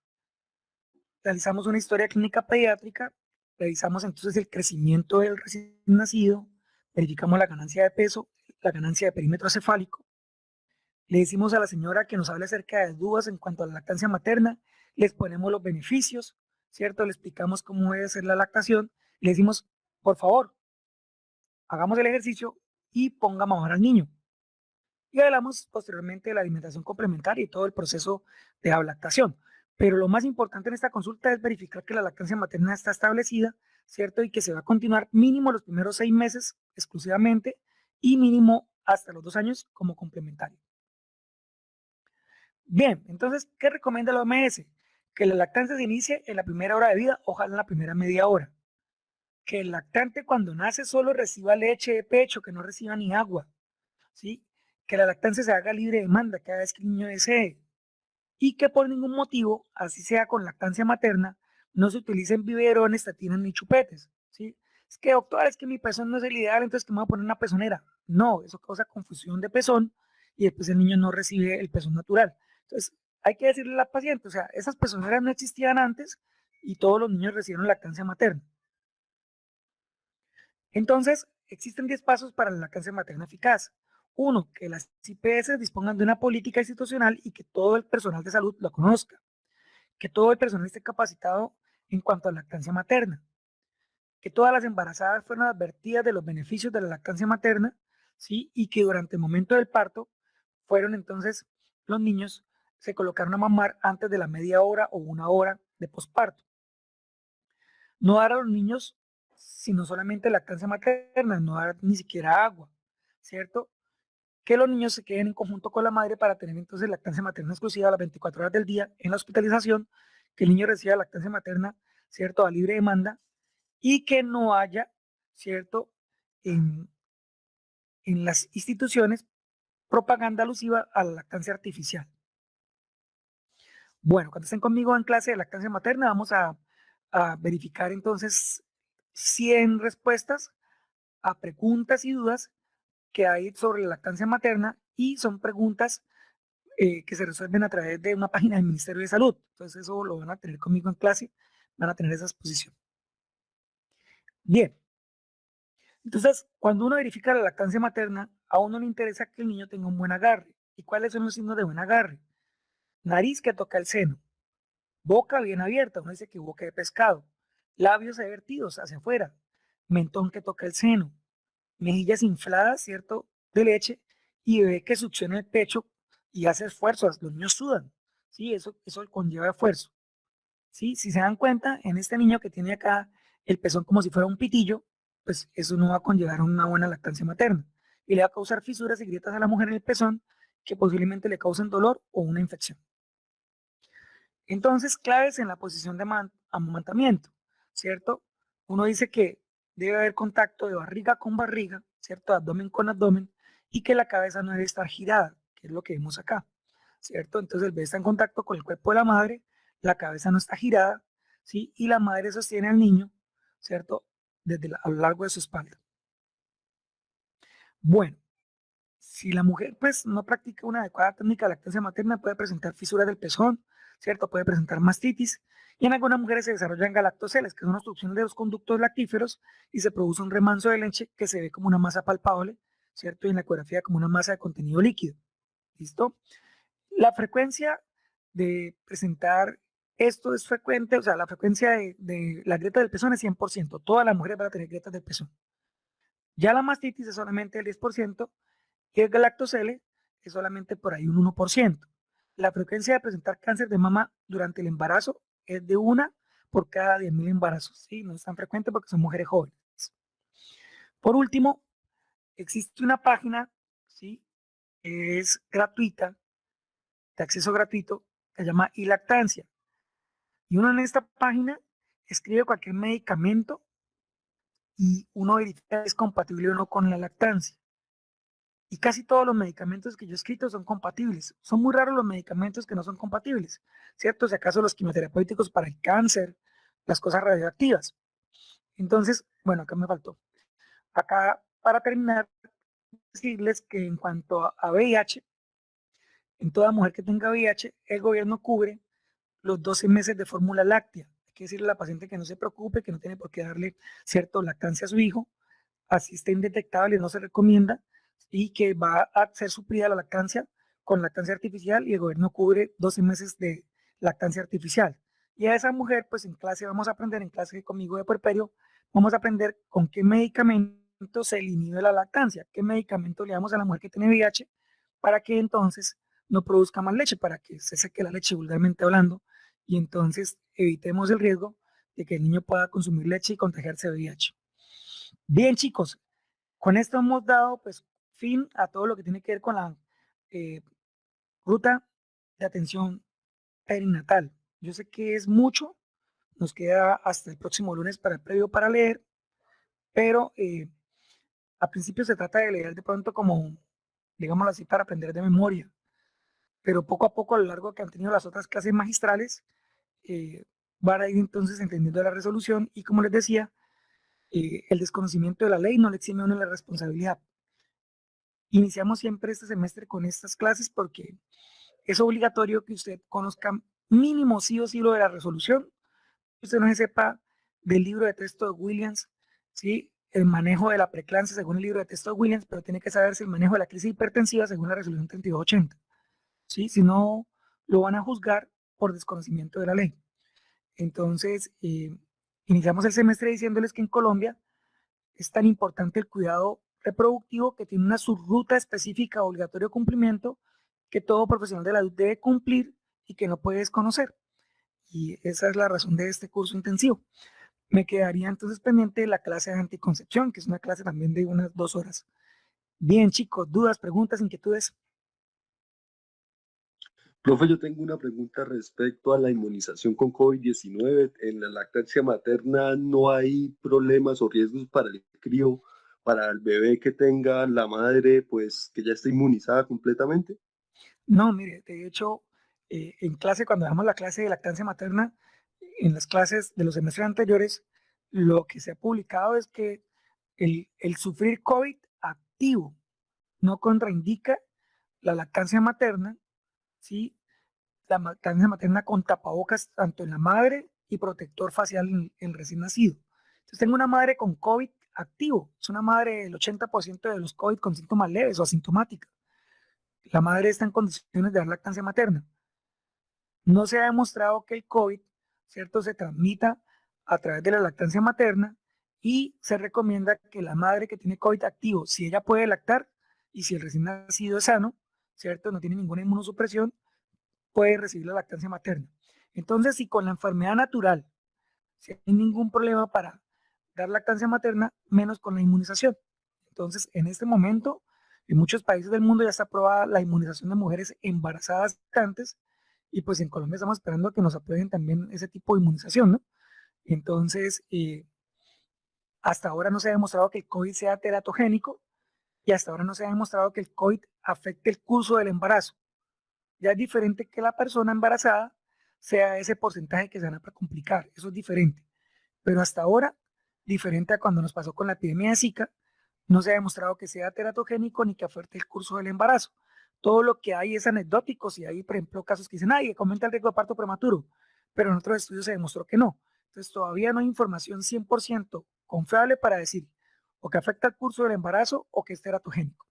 Realizamos una historia clínica pediátrica, revisamos entonces el crecimiento del recién nacido, verificamos la ganancia de peso, la ganancia de perímetro cefálico, le decimos a la señora que nos hable acerca de dudas en cuanto a la lactancia materna, les ponemos los beneficios, ¿cierto? Le explicamos cómo debe ser la lactación, le decimos, por favor, hagamos el ejercicio y ponga a mamar al niño. Y hablamos posteriormente de la alimentación complementaria y todo el proceso de la lactación. Pero lo más importante en esta consulta es verificar que la lactancia materna está establecida, ¿cierto? Y que se va a continuar mínimo los primeros 6 meses exclusivamente y mínimo hasta los 2 años como complementario. Bien, entonces, ¿qué recomienda la OMS? Que la lactancia se inicie en la primera hora de vida, ojalá en la primera media hora. Que el lactante cuando nace solo reciba leche de pecho, que no reciba ni agua, ¿sí? Que la lactancia se haga libre de demanda cada vez que el niño desee. Y que por ningún motivo, así sea con lactancia materna, no se utilicen biberones, tatinas ni chupetes, ¿sí? Es que, doctor, es que mi pezón no es el ideal, entonces que me voy a poner una pezonera. No, eso causa confusión de pezón y después el niño no recibe el pezón natural. Entonces, hay que decirle a la paciente, o sea, esas pezoneras no existían antes y todos los niños recibieron lactancia materna. Entonces, existen 10 pasos para la lactancia materna eficaz. Uno, que las IPS dispongan de una política institucional y que todo el personal de salud lo conozca. Que todo el personal esté capacitado en cuanto a lactancia materna. Que todas las embarazadas fueron advertidas de los beneficios de la lactancia materna, ¿sí? Y que durante el momento del parto fueron entonces los niños se colocaron a mamar antes de la media hora o 1 hora de posparto. No dar a los niños sino solamente lactancia materna, no dar ni siquiera agua, ¿cierto? Que los niños se queden en conjunto con la madre para tener entonces lactancia materna exclusiva a las 24 horas del día en la hospitalización, que el niño reciba lactancia materna, ¿cierto? A libre demanda y que no haya, ¿cierto? En, en las instituciones propaganda alusiva a la lactancia artificial. Bueno, cuando estén conmigo en clase de lactancia materna, vamos a verificar entonces 100 respuestas a preguntas y dudas que hay sobre la lactancia materna y son preguntas que se resuelven a través de una página del Ministerio de Salud. Entonces eso lo van a tener conmigo en clase, van a tener esa exposición. Bien, entonces cuando uno verifica la lactancia materna, a uno le interesa que el niño tenga un buen agarre. ¿Y cuáles son los signos de buen agarre? Nariz que toca el seno, boca bien abierta, uno dice que boca de pescado, labios vertidos hacia afuera, mentón que toca el seno, mejillas infladas, ¿cierto? De leche y bebé que succiona el pecho y hace esfuerzos, los niños sudan, ¿sí? Eso conlleva esfuerzo, ¿sí? Si se dan cuenta, en este niño que tiene acá el pezón como si fuera un pitillo, pues eso no va a conllevar una buena lactancia materna y le va a causar fisuras y grietas a la mujer en el pezón que posiblemente le causen dolor o una infección. Entonces, claves en la posición de amamantamiento, ¿cierto? Uno dice que debe haber contacto de barriga con barriga, ¿cierto? Abdomen con abdomen, y que la cabeza no debe estar girada, que es lo que vemos acá, ¿cierto? Entonces el bebé está en contacto con el cuerpo de la madre, la cabeza no está girada, ¿sí? Y la madre sostiene al niño, ¿cierto? A lo largo de su espalda. Bueno, si la mujer pues no practica una adecuada técnica de lactancia materna, puede presentar fisuras del pezón, ¿cierto? Puede presentar mastitis y en algunas mujeres se desarrollan galactoceles, que son obstrucciones de los conductos lactíferos y se produce un remanso de leche que se ve como una masa palpable, ¿cierto? Y en la ecografía como una masa de contenido líquido, ¿listo? La frecuencia de presentar esto es frecuente, o sea, la frecuencia de la grieta del pezón es 100%, todas las mujeres van a tener grietas del pezón. Ya la mastitis es solamente el 10%, y el galactocele es solamente por ahí un 1%. La frecuencia de presentar cáncer de mama durante el embarazo es de 1 por cada 10.000 embarazos, ¿sí? No es tan frecuente porque son mujeres jóvenes. Por último, existe una página, ¿sí? Es gratuita, de acceso gratuito, que se llama iLactancia. Y uno en esta página escribe cualquier medicamento y uno verifica si es compatible o no con la lactancia. Y casi todos los medicamentos que yo he escrito son compatibles. Son muy raros los medicamentos que no son compatibles, ¿cierto? Si acaso los quimioterapéuticos para el cáncer, las cosas radioactivas. Entonces, bueno, acá me faltó. Acá, para terminar, decirles que en cuanto a VIH, en toda mujer que tenga VIH, el gobierno cubre los 12 meses de fórmula láctea. Hay que decirle a la paciente que no se preocupe, que no tiene por qué darle, cierto, lactancia a su hijo, así está indetectable, no se recomienda, y que va a ser suplida la lactancia con lactancia artificial y el gobierno cubre 12 meses de lactancia artificial. Y a esa mujer, pues en clase vamos a aprender, en clase conmigo de puerperio, vamos a aprender con qué medicamento se inhibe la lactancia, qué medicamento le damos a la mujer que tiene VIH para que entonces no produzca más leche, para que se seque la leche vulgarmente hablando, y entonces evitemos el riesgo de que el niño pueda consumir leche y contagiarse de VIH. Bien, chicos, con esto hemos dado pues fin a todo lo que tiene que ver con la eh, ruta de atención perinatal. Yo sé que es mucho, nos queda hasta el próximo lunes para el previo para leer, pero a principio se trata de leer de pronto como, digámoslo así, para aprender de memoria, pero poco a poco a lo largo que han tenido las otras clases magistrales, van a ir entonces entendiendo la resolución y como les decía, el desconocimiento de la ley no le exime a uno la responsabilidad. Iniciamos siempre este semestre con estas clases porque es obligatorio que usted conozca mínimo sí o sí lo de la resolución, que usted no se sepa del libro de texto de Williams, ¿sí? El manejo de la preeclampsia según el libro de texto de Williams, pero tiene que saberse el manejo de la crisis hipertensiva según la resolución 3280, ¿sí? Si no, lo van a juzgar por desconocimiento de la ley. Entonces, iniciamos el semestre diciéndoles que en Colombia es tan importante el cuidado reproductivo que tiene una subruta específica obligatorio cumplimiento que todo profesional de la salud debe cumplir y que no puede desconocer. Y esa es la razón de este curso intensivo. Me quedaría entonces pendiente de la clase de anticoncepción, que es una clase también de unas 2 horas. Bien, chicos, dudas, preguntas, inquietudes.
Profe, yo tengo una pregunta respecto a la inmunización con COVID-19. ¿En la lactancia materna no hay problemas o riesgos para el crío, para el bebé que tenga la madre, pues que ya está inmunizada completamente?
No, mire, de hecho, en clase, cuando damos la clase de lactancia materna, en las clases de los semestres anteriores, lo que se ha publicado es que el sufrir COVID activo no contraindica la lactancia materna, ¿sí? La lactancia materna con tapabocas tanto en la madre y protector facial en el recién nacido. Entonces tengo una madre con COVID activo, es una madre del 80% de los COVID con síntomas leves o asintomáticas. La madre está en condiciones de dar lactancia materna. No se ha demostrado que el COVID, ¿cierto?, se transmita a través de la lactancia materna y se recomienda que la madre que tiene COVID activo, si ella puede lactar y si el recién nacido es sano, ¿cierto?, no tiene ninguna inmunosupresión, puede recibir la lactancia materna. Entonces, si con la enfermedad natural, si no hay ningún problema para dar lactancia materna, menos con la inmunización. Entonces, en este momento, en muchos países del mundo ya está aprobada la inmunización de mujeres embarazadas lactantes, y pues en Colombia estamos esperando que nos aprueben también ese tipo de inmunización, ¿no? Entonces, hasta ahora no se ha demostrado que el COVID sea teratogénico, y hasta ahora no se ha demostrado que el COVID afecte el curso del embarazo. Ya es diferente que la persona embarazada sea ese porcentaje que se van a complicar, eso es diferente. Pero hasta ahora, diferente a cuando nos pasó con la epidemia de Zika, no se ha demostrado que sea teratogénico ni que afecte el curso del embarazo. Todo lo que hay es anecdótico, si hay, por ejemplo, casos que dicen, ay, aumenta el riesgo de parto prematuro, pero en otros estudios se demostró que no. Entonces todavía no hay información 100% confiable para decir o que afecta el curso del embarazo o que es teratogénico.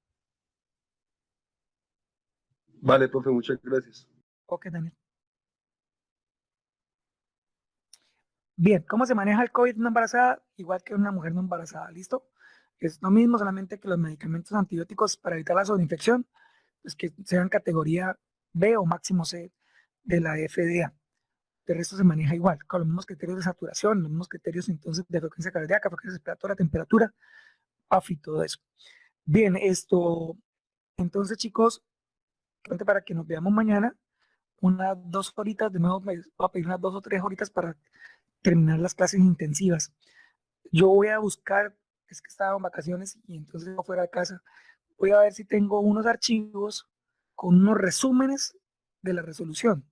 Vale, profe, muchas gracias.
Ok, Daniel. Bien, ¿cómo se maneja el COVID en una embarazada? Igual que una mujer no embarazada, ¿listo? Es lo mismo, solamente que los medicamentos antibióticos para evitar la sobreinfección, pues que sean categoría B o máximo C de la FDA. De resto se maneja igual, con los mismos criterios de saturación, los mismos criterios entonces de frecuencia cardíaca, frecuencia respiratoria, temperatura, PAF y todo eso. Bien, entonces chicos, para que nos veamos mañana, unas 2 horitas, de nuevo me voy a pedir unas 2 o 3 horitas para terminar las clases intensivas. Yo voy a buscar, es que estaba en vacaciones y entonces fuera de casa, voy a ver si tengo unos archivos con unos resúmenes de la resolución.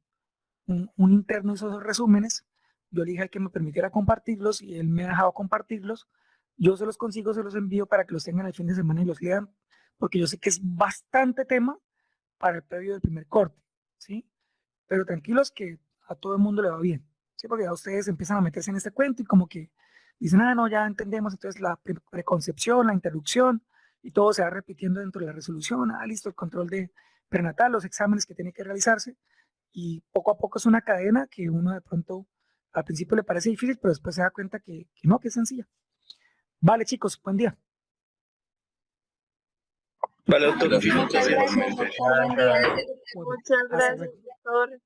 Un interno hizo esos resúmenes, yo le dije al que me permitiera compartirlos y él me ha dejado compartirlos. Yo se los consigo, se los envío para que los tengan el fin de semana y los lean, porque yo sé que es bastante tema para el previo del primer corte, ¿sí? Pero tranquilos que a todo el mundo le va bien, ¿sí? Porque ya ustedes empiezan a meterse en este cuento y como que dicen, ah, no, ya entendemos, entonces la preconcepción, la interrupción, y todo se va repitiendo dentro de la resolución, ah, listo, el control de prenatal, los exámenes que tienen que realizarse, y poco a poco es una cadena que uno de pronto al principio le parece difícil, pero después se da cuenta que no, que es sencilla. Vale, chicos, buen día.
Vale, doctor.
Muchas gracias, doctor. Buen día.
Muchas gracias, doctor.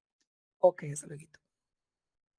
Ok, hasta luego.